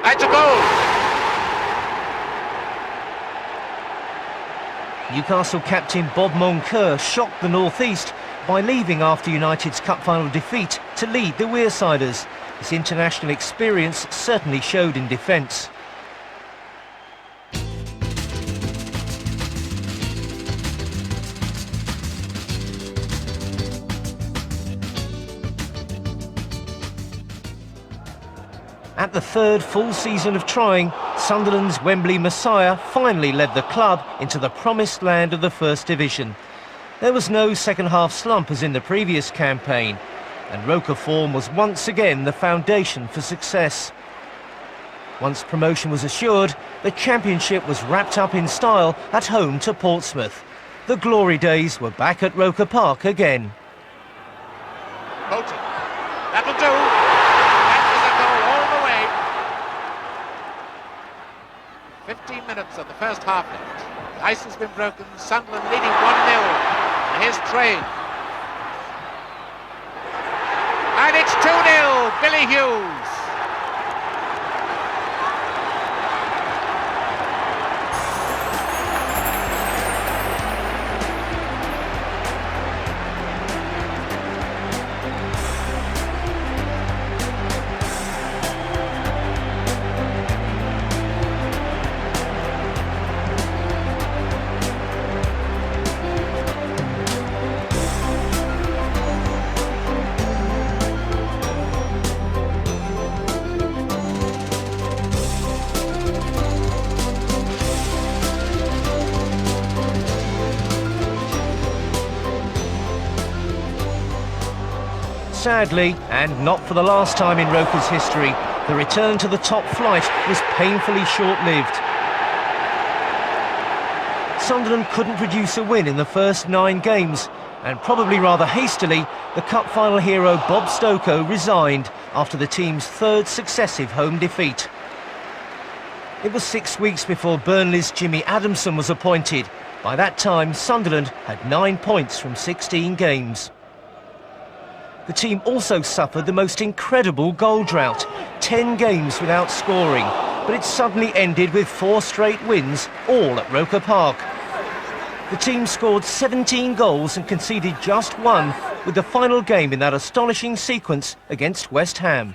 That's a goal! Newcastle captain Bob Moncur shocked the North East by leaving after United's cup final defeat to lead the Wearsiders. His international experience certainly showed in defence. At the third full season of trying, Sunderland's Wembley Messiah finally led the club into the promised land of the First Division. There was no second-half slump as in the previous campaign, and Roker form was once again the foundation for success. Once promotion was assured, the championship was wrapped up in style at home to Portsmouth. The glory days were back at Roker Park again. Bolton. That'll do. That is a goal all the way. 15 minutes of the first half left. The ice has been broken. Sunderland leading 1-0. Here's Train. And it's 2-0. Billy Hughes. Sadly, and not for the last time in Roker's history, the return to the top flight was painfully short-lived. Sunderland couldn't produce a win in the first 9 games, and probably rather hastily, the cup final hero Bob Stokoe resigned after the team's 3rd successive home defeat. It was 6 weeks before Burnley's Jimmy Adamson was appointed. By that time, Sunderland had 9 points from 16 games. The team also suffered the most incredible goal drought, 10 games without scoring, but it suddenly ended with 4 straight wins, all at Roker Park. The team scored 17 goals and conceded just 1, with the final game in that astonishing sequence against West Ham.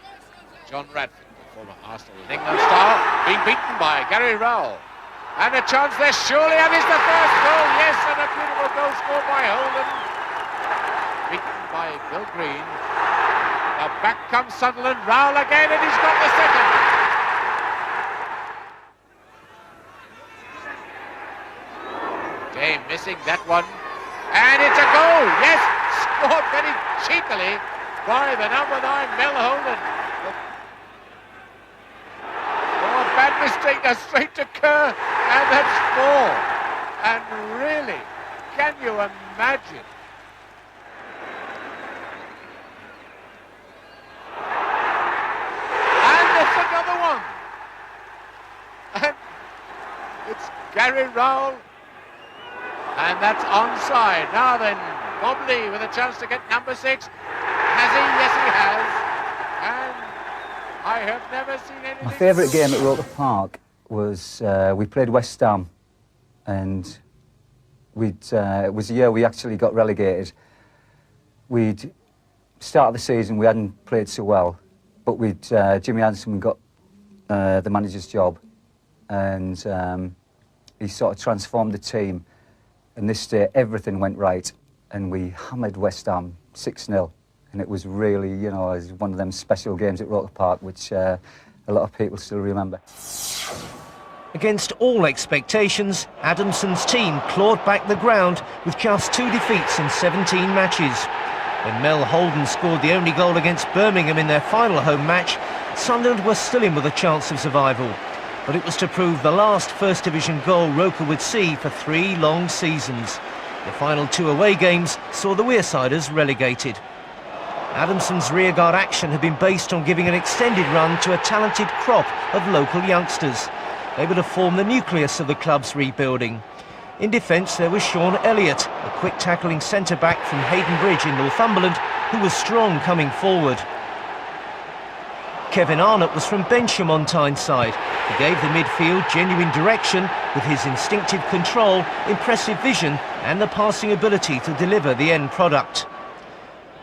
John Radford, the former Arsenal and England star, being beaten by Gary Rowell. And a chance there, surely, and it's the first goal, yes, and a beautiful goal scored by Holden. Beaten by Bill Green. Now back comes Sunderland, Rowell again, and he's got the second. Dame missing that one, and it's a goal, yes, scored very cheekily by the number 9, Mel Holden. Bad mistake, now straight to Kerr, and that's 4. And really, can you imagine? And it's another one. And it's Gary Rowell, and that's onside. Now then, Bob Lee with a chance to get number 6. Has he? Yes, he has. And I have never seen anything. My favourite game at Roker Park was we played West Ham, and it was the year we actually got relegated. We'd started the season, we hadn't played so well, but Jimmy Anderson got the manager's job, and he sort of transformed the team. And this day, everything went right, and we hammered West Ham 6-0. And it was really, you know, it was one of them special games at Roker Park, which a lot of people still remember. Against all expectations, Adamson's team clawed back the ground with just 2 defeats in 17 matches. When Mel Holden scored the only goal against Birmingham in their final home match, Sunderland were still in with a chance of survival. But it was to prove the last First Division goal Roker would see for 3 long seasons. The final 2 away games saw the Wearsiders relegated. Adamson's rearguard action had been based on giving an extended run to a talented crop of local youngsters. They were to form the nucleus of the club's rebuilding. In defence, there was Sean Elliott, a quick-tackling centre-back from Hayden Bridge in Northumberland, who was strong coming forward. Kevin Arnott was from Bensham on Tyneside. He gave the midfield genuine direction with his instinctive control, impressive vision and the passing ability to deliver the end product.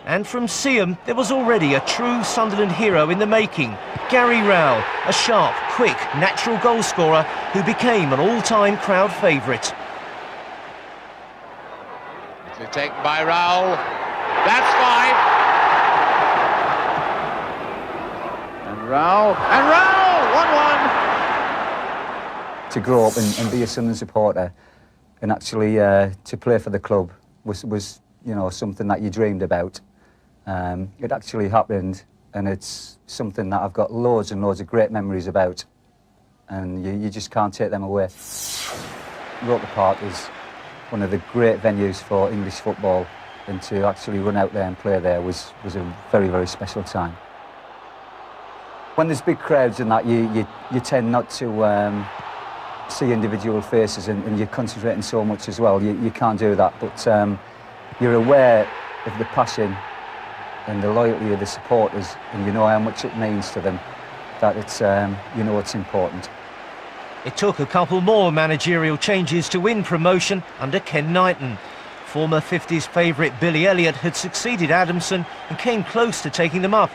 And from Seaham, there was already a true Sunderland hero in the making, Gary Rowell, a sharp, quick, natural goal scorer who became an all-time crowd favourite. It's taken by Rowell. That's 5. And Rowell, 1-1. To grow up and be a Sunderland supporter and actually to play for the club was you know, something that you dreamed about. It actually happened, and it's something that I've got loads and loads of great memories about, and you just can't take them away. Roker Park is one of the great venues for English football, and to actually run out there and play there was a very, very special time. When there's big crowds and that, you tend not to see individual faces, and you're concentrating so much as well. You can't do that, but you're aware of the passion and the loyalty of the supporters, and you know how much it means to them, that it's, you know, it's important. It took a couple more managerial changes to win promotion under Ken Knighton. Former 50s favourite Billy Elliott had succeeded Adamson and came close to taking them up,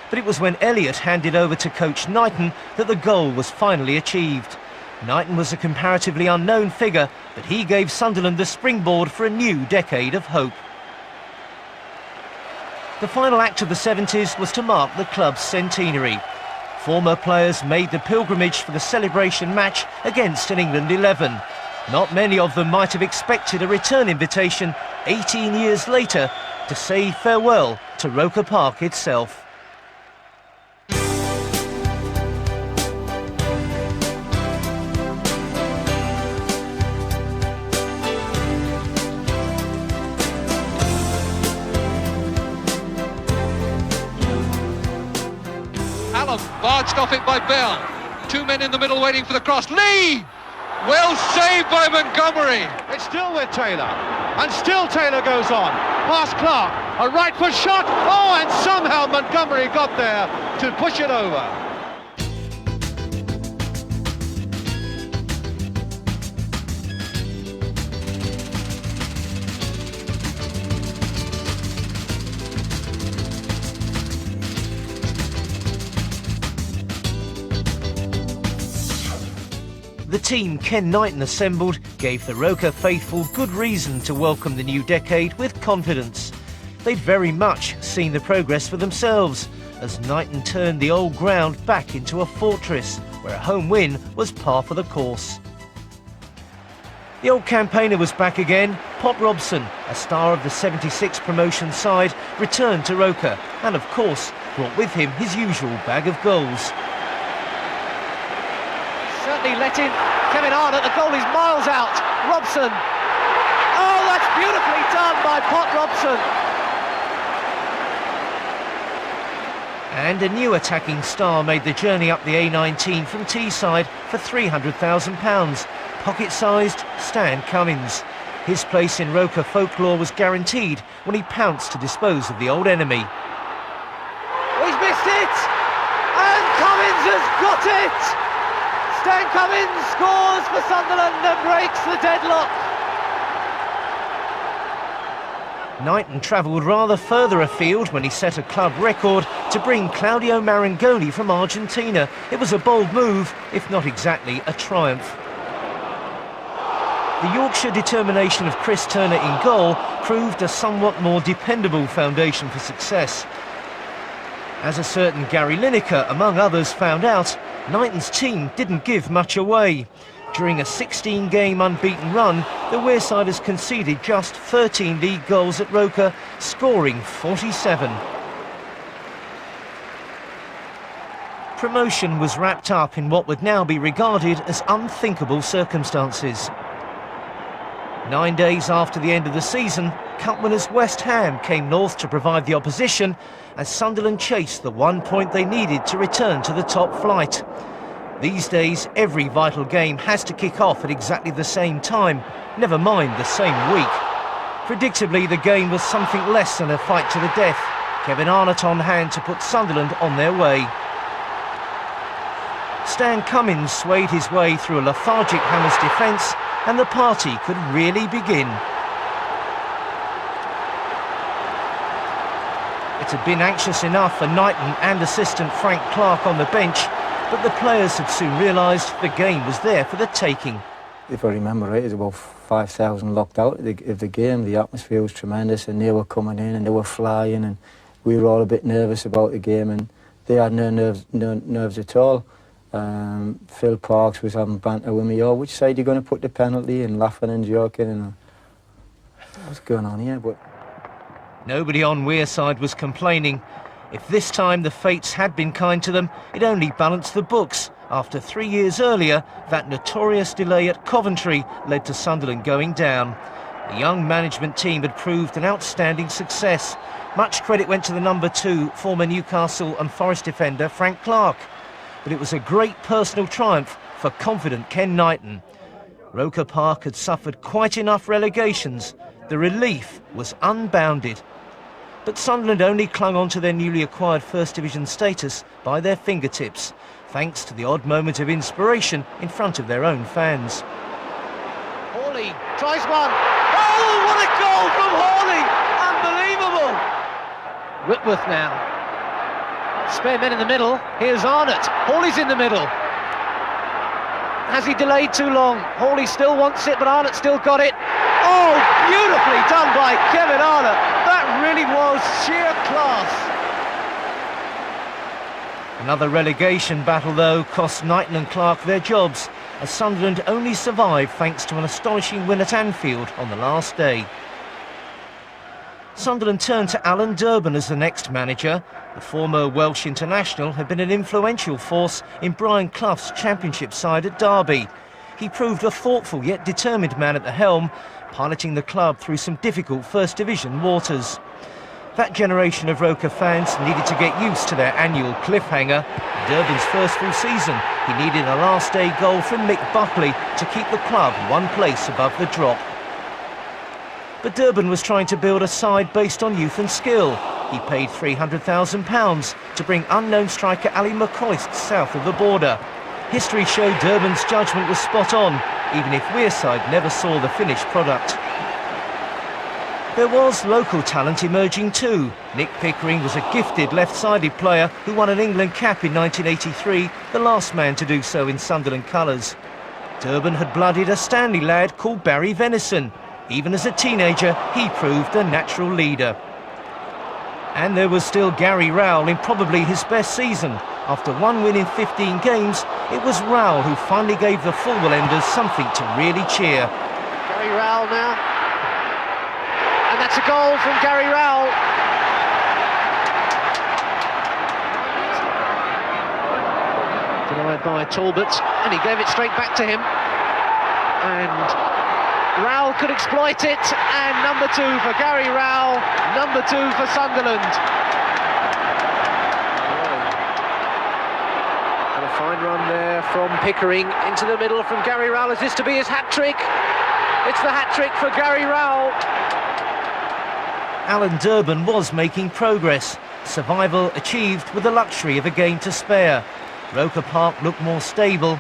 but it was when Elliott handed over to coach Knighton that the goal was finally achieved. Knighton was a comparatively unknown figure, but he gave Sunderland the springboard for a new decade of hope. The final act of the 70s was to mark the club's centenary. Former players made the pilgrimage for the celebration match against an England 11. Not many of them might have expected a return invitation 18 years later to say farewell to Roker Park itself. Allen barged off it by Bell. Two men in the middle waiting for the cross. Lee! Well saved by Montgomery. It's still with Taylor, and still Taylor goes on. Past Clark, a right foot shot. Oh, and somehow Montgomery got there to push it over. The team Ken Knighton assembled gave the Roker faithful good reason to welcome the new decade with confidence. They'd very much seen the progress for themselves as Knighton turned the old ground back into a fortress where a home win was par for the course. The old campaigner was back again. Pop Robson, a star of the 76 promotion side, returned to Roker and of course brought with him his usual bag of goals. Certainly let in Kevin Arnott. The goal is miles out. Robson. Oh, that's beautifully done by Pot Robson. And a new attacking star made the journey up the A19 from Teesside for £300,000. Pocket-sized Stan Cummins. His place in Roker folklore was guaranteed when he pounced to dispose of the old enemy. Oh, he's missed it! And Cummins has got it! Stan Cummins scores for Sunderland and breaks the deadlock. Knighton travelled rather further afield when he set a club record to bring Claudio Marangoni from Argentina. It was a bold move, if not exactly a triumph. The Yorkshire determination of Chris Turner in goal proved a somewhat more dependable foundation for success. As a certain Gary Lineker, among others, found out, Knighton's team didn't give much away. During a 16-game unbeaten run, the Wearsiders conceded just 13 league goals at Roker, scoring 47. Promotion was wrapped up in what would now be regarded as unthinkable circumstances. 9 days after the end of the season, Cup winners West Ham came north to provide the opposition as Sunderland chased the 1 point they needed to return to the top flight. These days, every vital game has to kick off at exactly the same time, never mind the same week. Predictably, the game was something less than a fight to the death. Kevin Arnott on hand to put Sunderland on their way. Stan Cummins swayed his way through a lethargic Hammers defence and the party could really begin. It had been anxious enough for Knighton and assistant Frank Clark on the bench, but the players had soon realised the game was there for the taking. If I remember right, there's about 5,000 locked out of the game. The atmosphere was tremendous and they were coming in and they were flying and we were all a bit nervous about the game and they had no nerves at all. Phil Parks was having banter with me, oh, which side are you going to put the penalty, and laughing and joking and what's going on here? But nobody on Wearside was complaining. If this time the fates had been kind to them, it only balanced the books. After 3 years earlier, that notorious delay at Coventry led to Sunderland going down. The young management team had proved an outstanding success. Much credit went to the number 2, former Newcastle and Forest defender Frank Clark. But it was a great personal triumph for confident Ken Knighton. Roker Park had suffered quite enough relegations. The relief was unbounded. But Sunderland only clung on to their newly acquired First Division status by their fingertips, thanks to the odd moment of inspiration in front of their own fans. Hawley tries one. Oh, what a goal from Hawley! Unbelievable! Whitworth now. Spare men in the middle. Here's Arnott. Hawley's in the middle. Has he delayed too long? Hawley still wants it, but Arnott still got it. Oh, beautifully done by Kevin Arnott. That really was sheer class. Another relegation battle, though, cost Knighton and Clark their jobs, as Sunderland only survived thanks to an astonishing win at Anfield on the last day. Sunderland turned to Alan Durban as the next manager. The former Welsh international had been an influential force in Brian Clough's championship side at Derby. He proved a thoughtful yet determined man at the helm, piloting the club through some difficult First Division waters. That generation of Roker fans needed to get used to their annual cliffhanger. Durban's first full season, he needed a last-day goal from Mick Buckley to keep the club one place above the drop. But Durban was trying to build a side based on youth and skill. He paid £300,000 to bring unknown striker Ali McCoist south of the border. History showed Durban's judgment was spot on, even if Wearside never saw the finished product. There was local talent emerging too. Nick Pickering was a gifted left-sided player who won an England cap in 1983, the last man to do so in Sunderland colours. Durban had blooded a Stanley lad called Barry Venison. Even as a teenager, he proved a natural leader. And there was still Gary Rowell in probably his best season. After one win in 15 games, it was Rowell who finally gave the Fulham-enders something to really cheer. Gary Rowell now. And that's a goal from Gary Rowell. Denied by Talbot, and he gave it straight back to him. And Rowell could exploit it, and number 2 for Gary Rowell, number 2 for Sunderland. And a fine run there from Pickering into the middle from Gary Rowell. Is this to be his hat-trick? It's the hat-trick for Gary Rowell. Alan Durban was making progress. Survival achieved with the luxury of a game to spare. Roker Park looked more stable,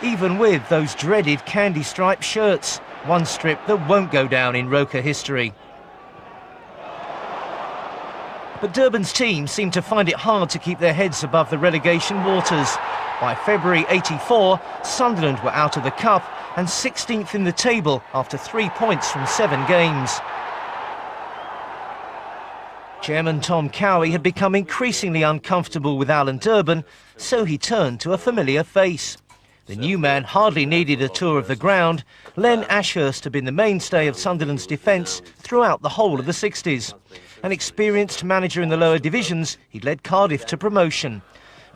even with those dreaded candy-striped shirts. One strip that won't go down in Roker history. But Durban's team seemed to find it hard to keep their heads above the relegation waters. By February '84, Sunderland were out of the cup and 16th in the table after 3 points from 7 games. Chairman Tom Cowie had become increasingly uncomfortable with Alan Durban, so he turned to a familiar face. The new man hardly needed a tour of the ground. Len Ashurst had been the mainstay of Sunderland's defence throughout the whole of the 60s. An experienced manager in the lower divisions, he led Cardiff to promotion.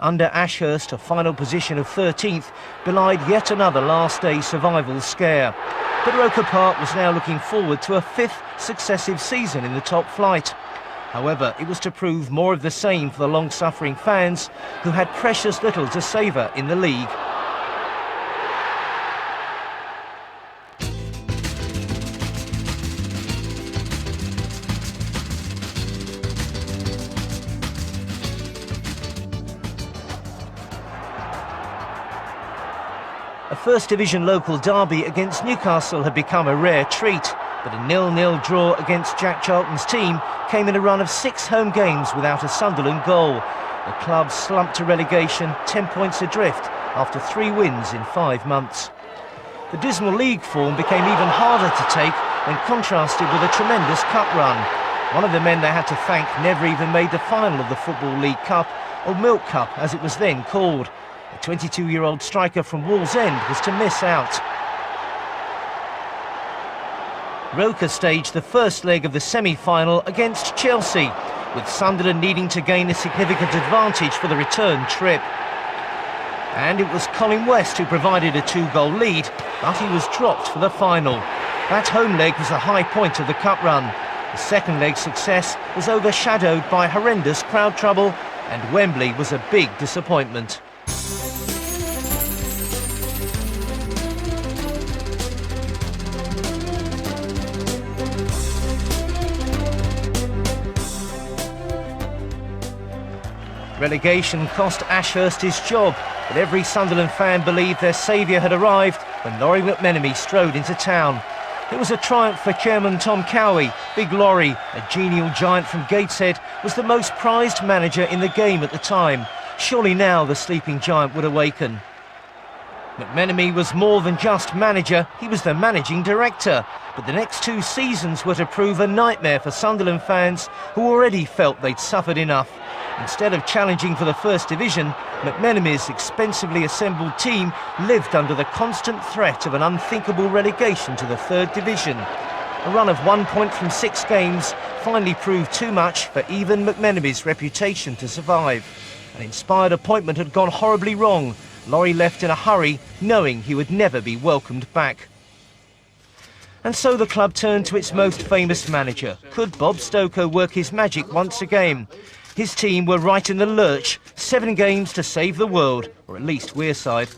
Under Ashurst, a final position of 13th belied yet another last-day survival scare. But Roker Park was now looking forward to a 5th successive season in the top flight. However, it was to prove more of the same for the long-suffering fans who had precious little to savour in the league. A First Division local derby against Newcastle had become a rare treat, but a 0-0 draw against Jack Charlton's team came in a run of 6 home games without a Sunderland goal. The club slumped to relegation, 10 points adrift after 3 wins in 5 months. The dismal league form became even harder to take when contrasted with a tremendous cup run. One of the men they had to thank never even made the final of the Football League Cup, or Milk Cup as it was then called. A 22-year-old striker from Wallsend was to miss out. Roker staged the first leg of the semi-final against Chelsea, with Sunderland needing to gain a significant advantage for the return trip. And it was Colin West who provided a 2-goal lead, but he was dropped for the final. That home leg was the high point of the cup run. The second leg's success was overshadowed by horrendous crowd trouble, and Wembley was a big disappointment. Relegation cost Ashurst his job, but every Sunderland fan believed their saviour had arrived when Laurie McMenemy strode into town. It was a triumph for Chairman Tom Cowie. Big Laurie, a genial giant from Gateshead, was the most prized manager in the game at the time. Surely now the sleeping giant would awaken. McMenemy was more than just manager, he was the managing director. But the next 2 seasons were to prove a nightmare for Sunderland fans who already felt they'd suffered enough. Instead of challenging for the First Division, McMenemy's expensively assembled team lived under the constant threat of an unthinkable relegation to the Third Division. A run of 1 point from 6 games finally proved too much for even McMenamin's reputation to survive. An inspired appointment had gone horribly wrong. Laurie left in a hurry, knowing he would never be welcomed back. And so the club turned to its most famous manager. Could Bob Stokoe work his magic once again? His team were right in the lurch, 7 games to save the world, or at least Wearside.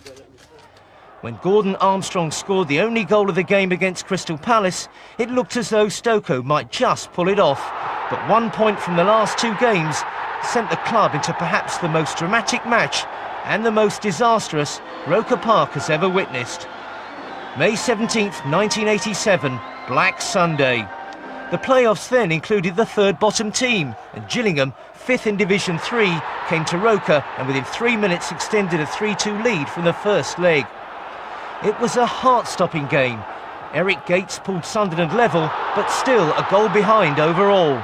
When Gordon Armstrong scored the only goal of the game against Crystal Palace, it looked as though Stokoe might just pull it off. But 1 point from the last 2 games sent the club into perhaps the most dramatic match and the most disastrous Roker Park has ever witnessed. May 17th, 1987, Black Sunday. The playoffs then included the third bottom team, and Gillingham, 5th in Division 3, came to Roker and within 3 minutes extended a 3-2 lead from the first leg. It was a heart-stopping game. Eric Gates pulled Sunderland level, but still a goal behind overall.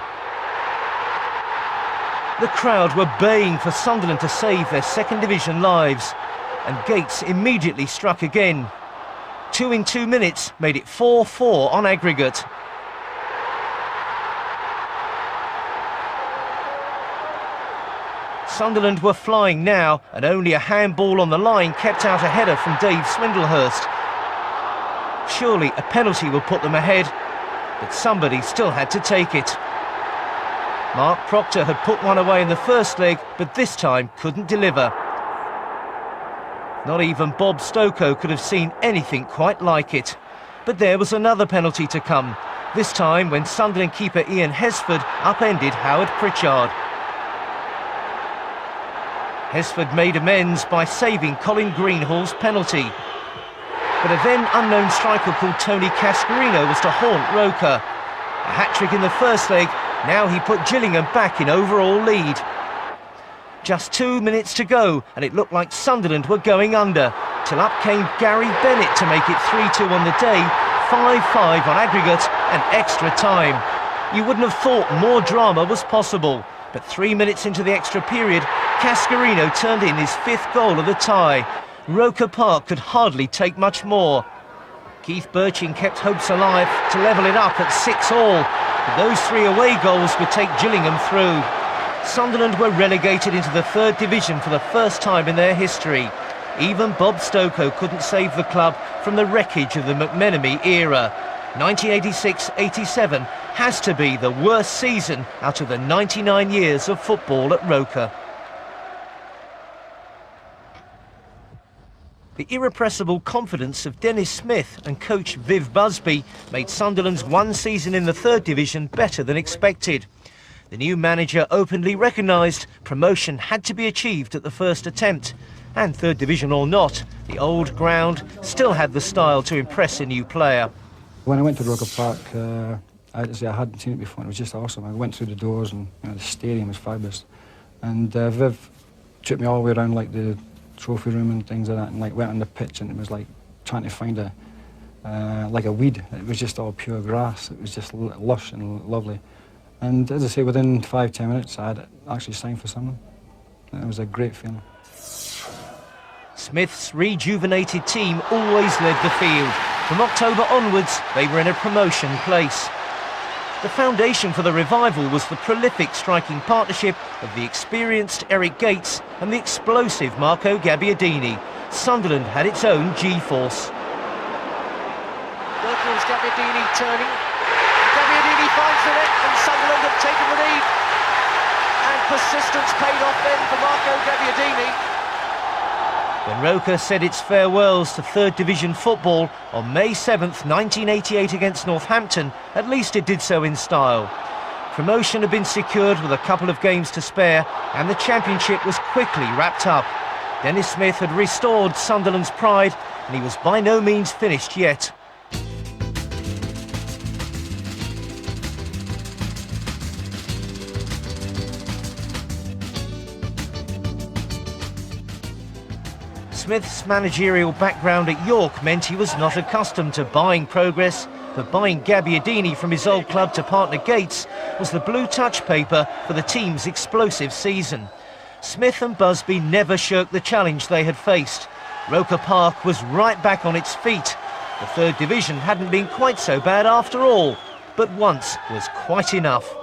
The crowd were baying for Sunderland to save their second division lives, and Gates immediately struck again. 2 in 2 minutes made it 4-4 on aggregate. Sunderland were flying now, and only a handball on the line kept out a header from Dave Swindlehurst. Surely a penalty would put them ahead, but somebody still had to take it. Mark Proctor had put one away in the first leg, but this time couldn't deliver. Not even Bob Stokoe could have seen anything quite like it. But there was another penalty to come, this time when Sunderland keeper Ian Hesford upended Howard Pritchard. Hesford made amends by saving Colin Greenhall's penalty. But a then unknown striker called Tony Cascarino was to haunt Roker. A hat-trick in the first leg, now he put Gillingham back in overall lead. Just 2 minutes to go, and it looked like Sunderland were going under, till up came Gary Bennett to make it 3-2 on the day, 5-5 on aggregate and extra time. You wouldn't have thought more drama was possible, but 3 minutes into the extra period, Cascarino turned in his 5th goal of the tie. Roker Park could hardly take much more. Keith Birching kept hopes alive to level it up at 6-all, but those 3 away goals would take Gillingham through. Sunderland were relegated into the 3rd division for the first time in their history. Even Bob Stokoe couldn't save the club from the wreckage of the McMenemy era. 1986-87 has to be the worst season out of the 99 years of football at Roker. The irrepressible confidence of Dennis Smith and coach Viv Busby made Sunderland's 1 season in the 3rd division better than expected. The new manager openly recognised promotion had to be achieved at the first attempt. And 3rd division or not, the old ground still had the style to impress a new player. When I went to Roker Park, I had to say I hadn't seen it before. It was just awesome. I went through the doors and the stadium was fabulous. And Viv took me all the way around like the trophy room and things like that, and like went on the pitch, and it was like trying to find like a weed. It was just all pure grass. It was just lush and lovely. And as I say, within 5-10 minutes, I had actually signed for Sunderland. It was a great feeling. Smith's rejuvenated team always led the field. From October onwards, they were in a promotion place. The foundation for the revival was the prolific striking partnership of the experienced Eric Gates and the explosive Marco Gabbiadini. Sunderland had its own G-force. Wilkins, Gabbiadini turning. Gabbiadini finds the net and Sunderland have taken the lead. And persistence paid off then for Marco Gabbiadini. When Roker said its farewells to 3rd division football on May 7th, 1988 against Northampton, at least it did so in style. Promotion had been secured with a couple of games to spare, and the championship was quickly wrapped up. Dennis Smith had restored Sunderland's pride, and he was by no means finished yet. Smith's managerial background at York meant he was not accustomed to buying progress, but buying Gabbiadini from his old club to partner Gates was the blue touch paper for the team's explosive season. Smith and Busby never shirked the challenge they had faced. Roker Park was right back on its feet. The 3rd division hadn't been quite so bad after all, but once was quite enough.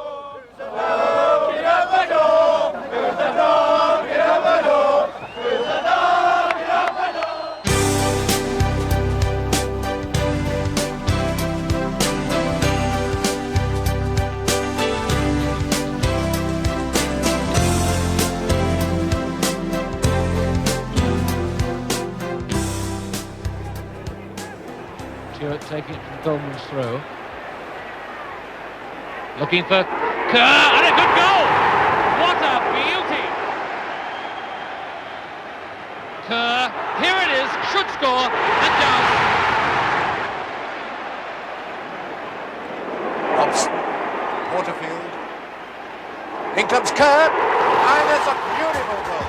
Taking it from Goldman's throw. Looking for Kerr, and a good goal! What a beauty! Kerr, here it is, should score, and does. Robson, Porterfield. In comes Kerr, and it's a beautiful goal.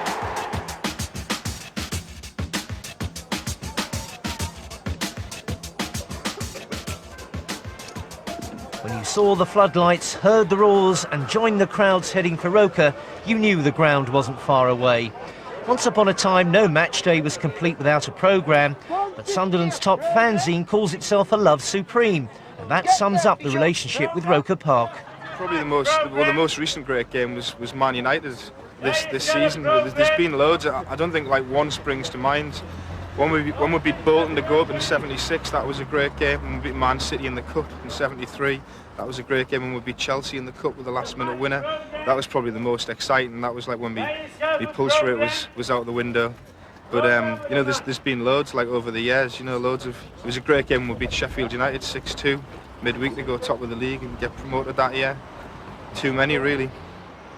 When you saw the floodlights, heard the roars and joined the crowds heading for Roker, you knew the ground wasn't far away. Once upon a time, no match day was complete without a programme, but Sunderland's top fanzine calls itself a love supreme, and that sums up the relationship with Roker Park. Probably the most recent great game was Man United this season. There's been loads. I don't think like one springs to mind. When we beat Bolton to go up in '76, that was a great game. When we beat Man City in the Cup in '73, that was a great game. When we beat Chelsea in the Cup with the last-minute winner, that was probably the most exciting. That was like when the pulse rate was out the window. But you know, there's been loads like over the years. You know, loads of. It was a great game when we beat Sheffield United 6-2 midweek to go top of the league and get promoted that year. Too many, really.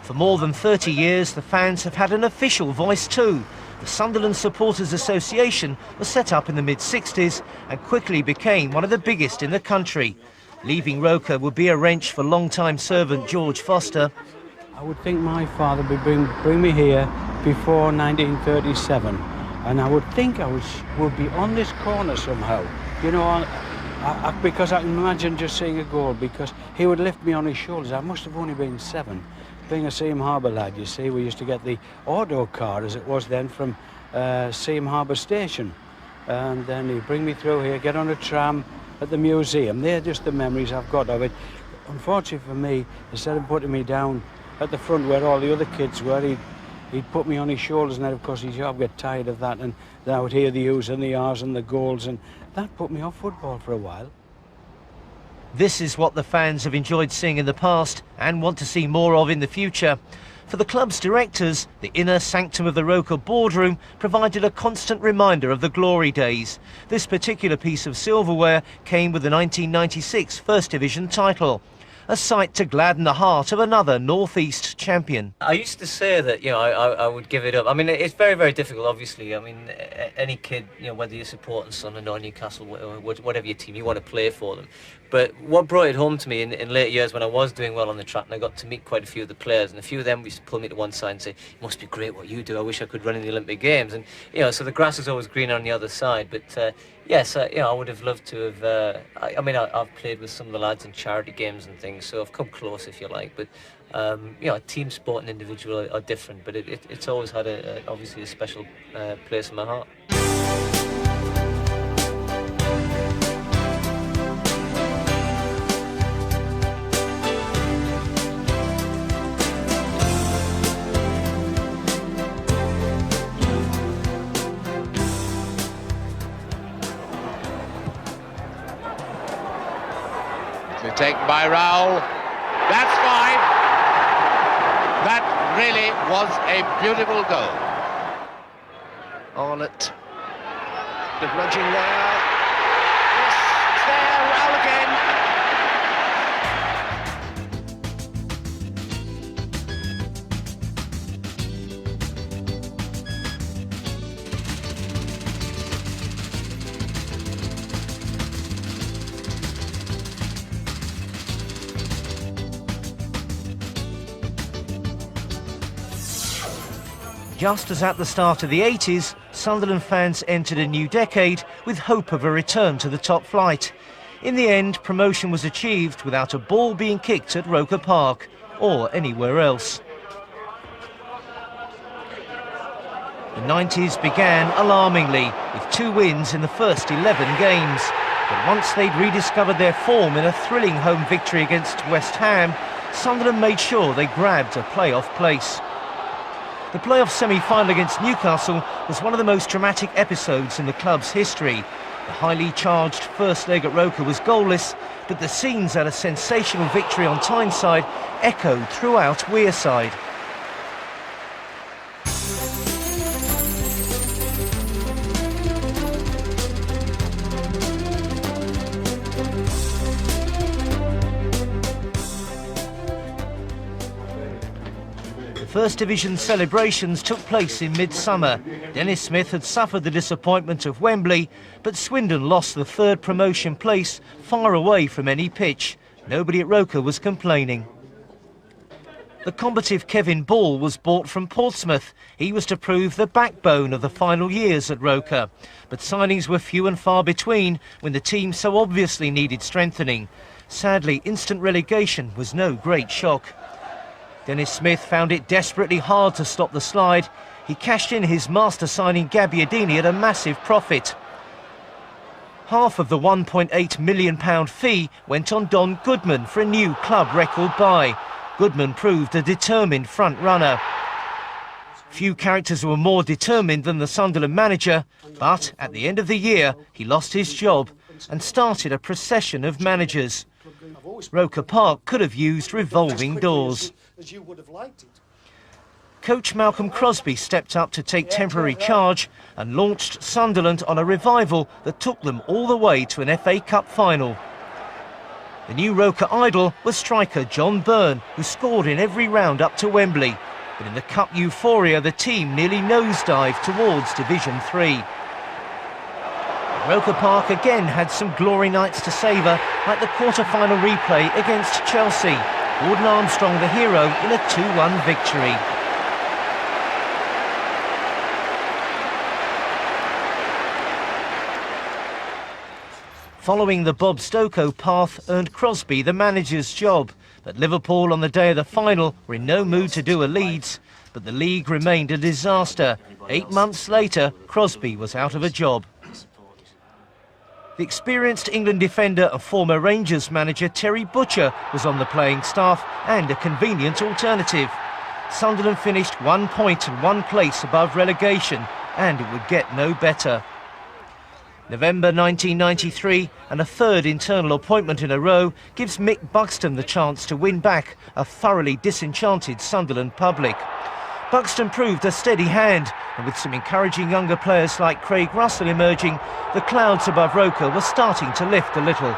For more than 30 years, the fans have had an official voice too. The Sunderland Supporters Association was set up in the mid-60s and quickly became one of the biggest in the country. Leaving Roker would be a wrench for long-time servant George Foster. I would think my father would bring me here before 1937, and I would think I would be on this corner somehow. You know, because I can imagine just seeing a goal, because he would lift me on his shoulders. I must have only been 7. Being a Seaham Harbour lad, you see, we used to get the auto car, as it was then, from Seaham Harbour Station. And then he'd bring me through here, get on a tram at the museum. They're just the memories I've got of it. Unfortunately for me, instead of putting me down at the front where all the other kids were, he'd put me on his shoulders, and then, of course, his job get tired of that, and then I would hear the U's and the R's and the goals, and that put me off football for a while. This is what the fans have enjoyed seeing in the past and want to see more of in the future. For the club's directors, the inner sanctum of the Roker boardroom provided a constant reminder of the glory days. This particular piece of silverware came with the 1996 First Division title, a sight to gladden the heart of another North East champion. I used to say that, you know, I would give it up. I mean, it's very, very difficult, obviously. I mean, any kid, you know, whether you're supporting Sunderland or Newcastle, whatever your team, you want to play for them. But what brought it home to me in later years, when I was doing well on the track and I got to meet quite a few of the players, and a few of them used to pull me to one side and say, "It must be great what you do. I wish I could run in the Olympic Games." And, you know, so the grass is always greener on the other side. But yes, you know, I would have loved to have. I mean, I've played with some of the lads in charity games and things, so I've come close, if you like. But you know, team sport and individual are different. But it's always had obviously a special place in my heart. Taken by Raul. That's 5. That really was a beautiful goal. Arnott. The nudging there. Yes, it's there. Raul again. Just as at the start of the 80s, Sunderland fans entered a new decade with hope of a return to the top flight. In the end, promotion was achieved without a ball being kicked at Roker Park or anywhere else. The 90s began alarmingly with 2 wins in the first 11 games. But once they'd rediscovered their form in a thrilling home victory against West Ham, Sunderland made sure they grabbed a playoff place. The playoff semi-final against Newcastle was one of the most dramatic episodes in the club's history. The highly charged first leg at Roker was goalless, but the scenes at a sensational victory on Tyneside echoed throughout Wearside. First Division celebrations took place in midsummer. Dennis Smith had suffered the disappointment of Wembley, but Swindon lost the third promotion place far away from any pitch. Nobody at Roker was complaining. The combative Kevin Ball was bought from Portsmouth. He was to prove the backbone of the final years at Roker. But signings were few and far between when the team so obviously needed strengthening. Sadly, instant relegation was no great shock. Dennis Smith found it desperately hard to stop the slide. He cashed in his master signing Gabbiadini at a massive profit. Half of the £1.8 million fee went on Don Goodman for a new club record buy. Goodman proved a determined front runner. Few characters were more determined than the Sunderland manager, but at the end of the year he lost his job and started a procession of managers. Roker Park could have used revolving doors. As you would have liked it. Coach Malcolm Crosby stepped up to take temporary charge and launched Sunderland on a revival that took them all the way to an FA Cup final. The new Roker idol was striker John Byrne, who scored in every round up to Wembley. But in the cup euphoria, the team nearly nosedived towards Division 3. Roker Park again had some glory nights to savour, like the quarter-final replay against Chelsea. Gordon Armstrong the hero in a 2-1 victory. Following the Bob Stokoe path earned Crosby the manager's job, but Liverpool on the day of the final were in no mood to do a Leeds, but the league remained a disaster. 8 months later, Crosby was out of a job. The experienced England defender and former Rangers manager Terry Butcher was on the playing staff and a convenient alternative. Sunderland finished 1 point and 1 place above relegation, and it would get no better. November 1993, and a third internal appointment in a row gives Mick Buxton the chance to win back a thoroughly disenchanted Sunderland public. Buxton proved a steady hand, and with some encouraging younger players like Craig Russell emerging, the clouds above Roker were starting to lift a little.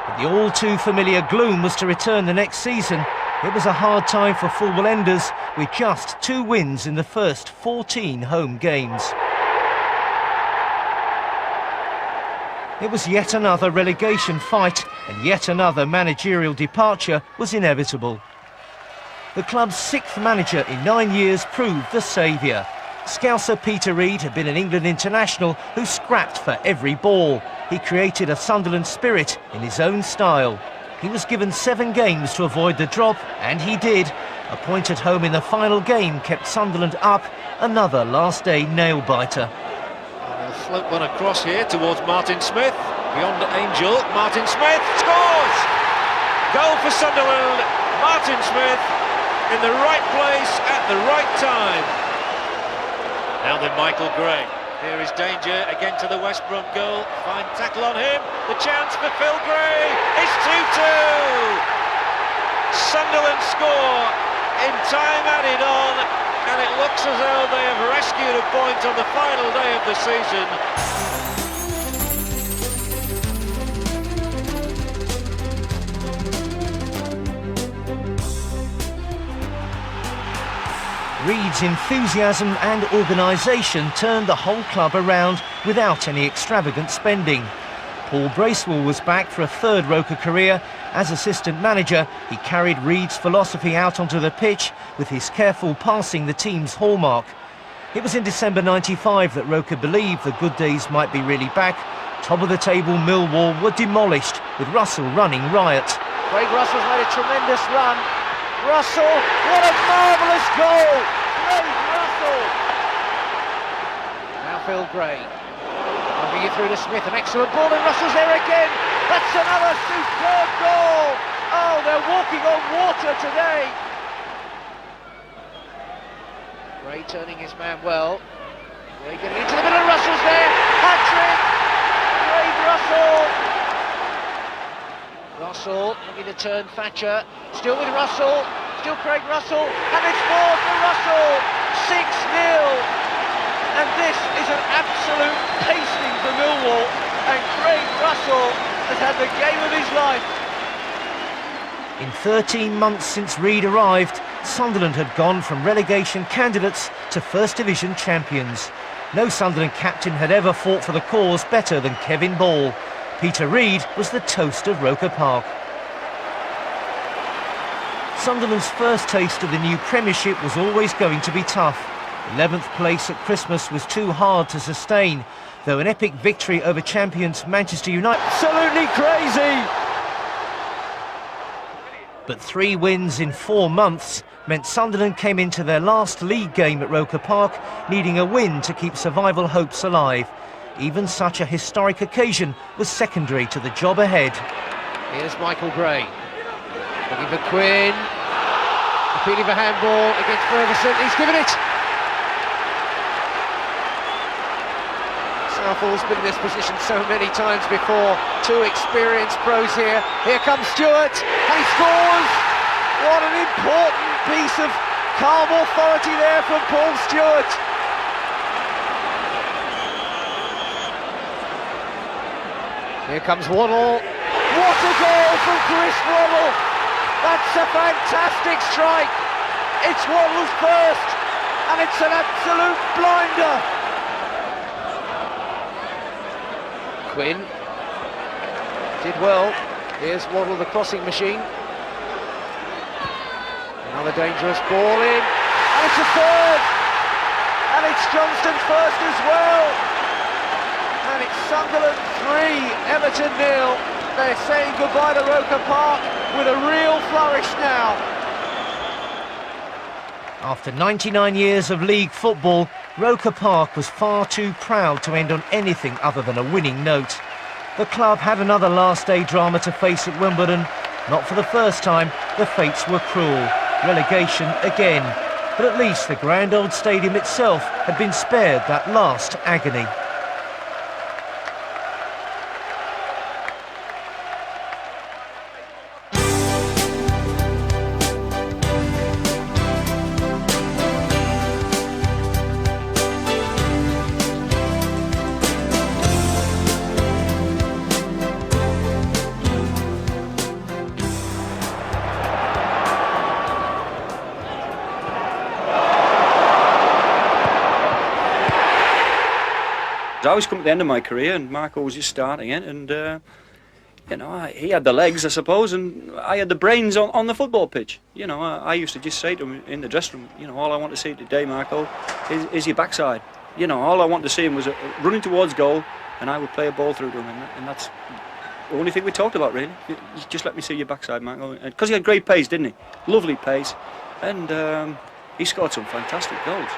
But the all-too-familiar gloom was to return the next season. It was a hard time for Fulham Enders, with just 2 wins in the first 14 home games. It was yet another relegation fight, and yet another managerial departure was inevitable. The club's 6th manager in 9 years proved the saviour. Scouser Peter Reid had been an England international who scrapped for every ball. He created a Sunderland spirit in his own style. He was given 7 games to avoid the drop, and he did. A point at home in the final game kept Sunderland up, another last-day nail-biter. Float one across here towards Martin Smith. Beyond Angel, Martin Smith scores! Goal for Sunderland. Martin Smith in the right place at the right time. Now then Michael Gray. Here is danger again to the West Brom goal. Fine tackle on him. The chance for Phil Gray. It's 2-2. Sunderland score in time added on. And it looks as though they have rescued a point on the final day of the season. Reid's enthusiasm and organisation turned the whole club around without any extravagant spending. Paul Bracewell was back for a third Roker career. As assistant manager, he carried Reid's philosophy out onto the pitch, with his careful passing the team's hallmark. It was in December '95 that Roker believed the good days might be really back. Top of the table Millwall were demolished, with Russell running riot. Craig Russell's made a tremendous run. Russell, what a marvellous goal! Craig Russell! Now Phil Gray. Moving it through to Smith, an excellent ball, and Russell's there again. That's another superb goal. Oh, they're walking on water today. Gray turning his man well. Gray getting into the middle, Russell's there. Hat-trick. Craig Russell. Russell looking to turn Thatcher. Still with Russell. Still Craig Russell. And it's more for Russell. 6-0. And this is an absolute pasting for Millwall, and Craig Russell has had the game of his life. In 13 months since Reid arrived, Sunderland had gone from relegation candidates to First Division champions. No Sunderland captain had ever fought for the cause better than Kevin Ball. Peter Reid was the toast of Roker Park. Sunderland's first taste of the new Premiership was always going to be tough. 11th place at Christmas was too hard to sustain, though an epic victory over champions Manchester United... Absolutely crazy! But 3 wins in 4 months meant Sunderland came into their last league game at Roker Park needing a win to keep survival hopes alive. Even such a historic occasion was secondary to the job ahead. Here's Michael Gray. Looking for Quinn. Appealing for handball against Ferguson. He's given it! Southall's been in this position so many times before. 2 experienced pros here. Here comes Stewart, and he scores! What an important piece of calm authority there from Paul Stewart. Here comes Waddle. What a goal from Chris Waddle! That's a fantastic strike. It's Waddle's first, and it's an absolute blinder. Quinn did well. Here's Waddle, the crossing machine. Another dangerous ball in, and it's a third, and it's Johnston's first as well. And it's Sunderland 3, Everton 0. They're saying goodbye to Roker Park with a real flourish now. After 99 years of league football, Roker Park was far too proud to end on anything other than a winning note. The club had another last day drama to face at Wimbledon. Not for the first time, the fates were cruel. Relegation again. But at least the grand old stadium itself had been spared that last agony. I was coming to the end of my career, and Marco was just starting it, and you know, he had the legs, I suppose, and I had the brains on the football pitch. You know, I used to just say to him in the dressing room, you know, all I want to see today, Marco, is your backside. You know, all I wanted to see him was running towards goal, and I would play a ball through to him, and that's the only thing we talked about, really. Just let me see your backside, Marco, because he had great pace, didn't he? Lovely pace, and he scored some fantastic goals.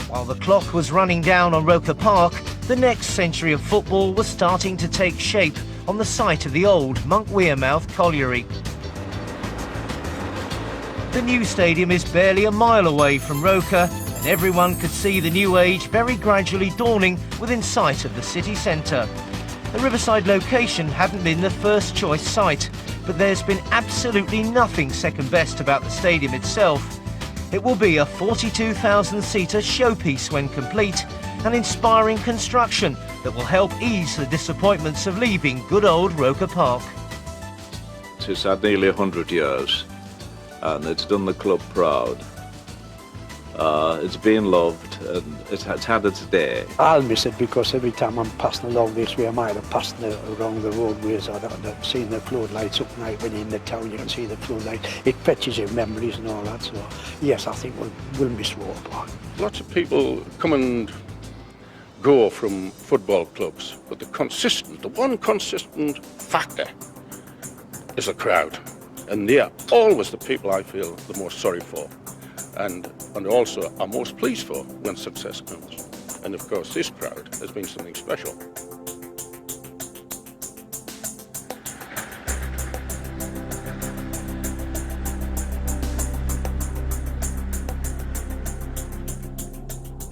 While the clock was running down on Roker Park, the next century of football was starting to take shape on the site of the old Monk Wearmouth colliery. The new stadium is barely a mile away from Roker, and everyone could see the new age very gradually dawning within sight of the city centre. The riverside location hadn't been the first choice site, but there's been absolutely nothing second best about the stadium itself. It will be a 42,000-seater showpiece when complete, an inspiring construction that will help ease the disappointments of leaving good old Roker Park. It's had nearly 100 years, and it's done the club proud. It's been loved, and it's had its day. I'll miss it because every time I'm passing along this way, I might have passed along the roadways or I've seen the floodlights up night when you're in the town, you can see the floodlights. It fetches your memories and all that, so yes, I think we'll miss Roker Park. Lots of people come and go from football clubs, but the one consistent factor is the crowd. And they are always the people I feel the most sorry for. And also are most pleased for when success comes. And of course this crowd has been something special.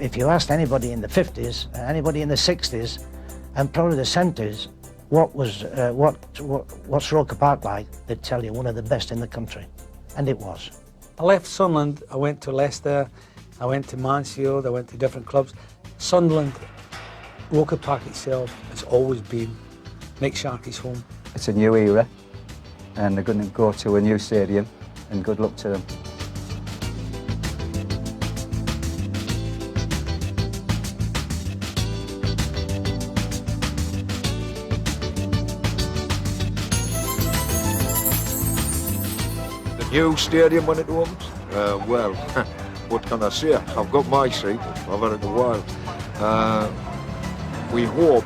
If you asked anybody in the 50s, anybody in the 60s, and probably the 70s, what's Roker Park like, they'd tell you one of the best in the country. And it was. I left Sunderland, I went to Leicester, I went to Mansfield, I went to different clubs. Sunderland, Roker Park itself has always been Mick Sharkey's home. It's a new era, and they're going to go to a new stadium, and good luck to them. New stadium when it opens? Well, what can I say? I've got my seat. I've had it a while. We hope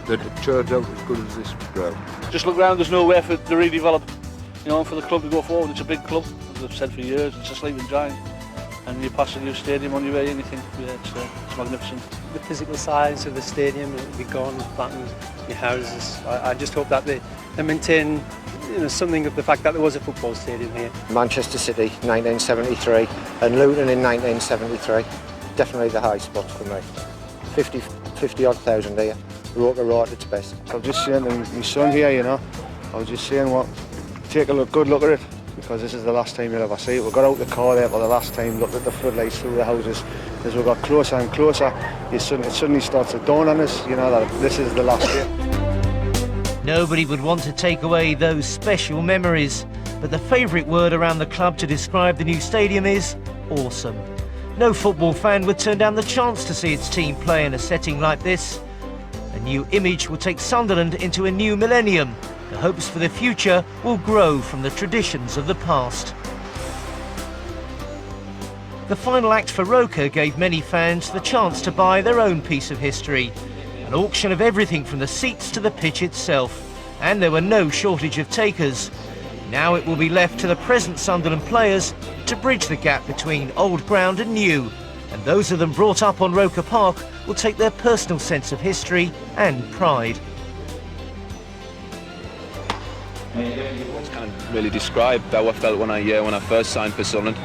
that it turns out as good as this ground. Just look around, there's nowhere for it to redevelop, you know, for the club to go forward. It's a big club, as I've said for years, it's a sleeping giant. And you pass a new stadium on your way and you think, yeah, it's magnificent. The physical size of the stadium will be gone, flattened, your houses. I just hope that they maintain, you know, something of the fact that there was a football stadium here. Manchester City, 1973, and Luton in 1973. Definitely the high spot for me. 50 odd thousand here. Roker right at its best. I was just saying to my son here, you know, I was just saying, take a good look at it, because this is the last time you'll ever see it. We got out the car there for the last time, looked at the floodlights through the houses. As we got closer and closer, it suddenly starts to dawn on us, you know, that this is the last day. Nobody would want to take away those special memories, but the favourite word around the club to describe the new stadium is awesome. No football fan would turn down the chance to see its team play in a setting like this. A new image will take Sunderland into a new millennium. The hopes for the future will grow from the traditions of the past. The final act for Roker gave many fans the chance to buy their own piece of history. An auction of everything from the seats to the pitch itself. And there were no shortage of takers. Now it will be left to the present Sunderland players to bridge the gap between old ground and new. And those of them brought up on Roker Park will take their personal sense of history and pride. It's kind of really described how I felt when I first signed for Sunderland.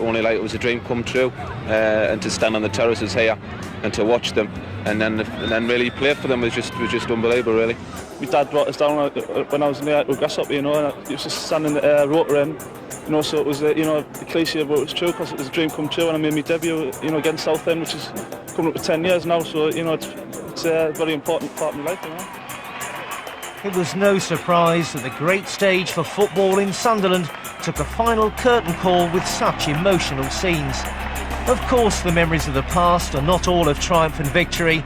Only like it was a dream come true, and to stand on the terraces here and to watch them, and then really play for them was just unbelievable, really. My dad brought us down when I was in the Grasshopper, you know, and I used to stand in the Roker end, you know, so it was, you know, the cliche, but it was true because it was a dream come true, and I made my debut, you know, against Southend, which is coming up to 10 years now, so, you know, it's a very important part of my life, you know. It was no surprise that the great stage for football in Sunderland took a final curtain call with such emotional scenes. Of course, the memories of the past are not all of triumph and victory,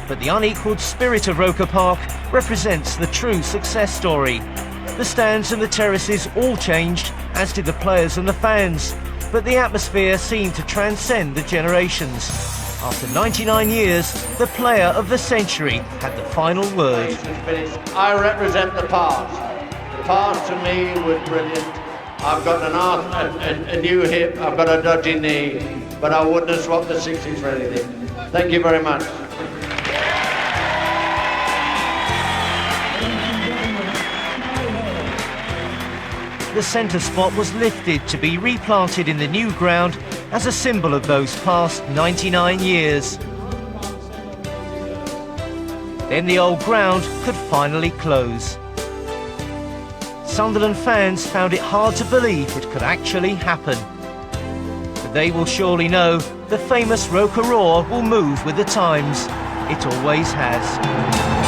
but the unequalled spirit of Roker Park represents the true success story. The stands and the terraces all changed, as did the players and the fans, but the atmosphere seemed to transcend the generations. After 99 years, the player of the century had the final word. I represent the past. The past to me was brilliant. I've got a new hip, I've got a dodgy knee, but I wouldn't have swapped the 60s for anything. Thank you very much. The centre spot was lifted to be replanted in the new ground as a symbol of those past 99 years. Then the old ground could finally close. Sunderland fans found it hard to believe it could actually happen. But they will surely know the famous Roker roar will move with the times. It always has.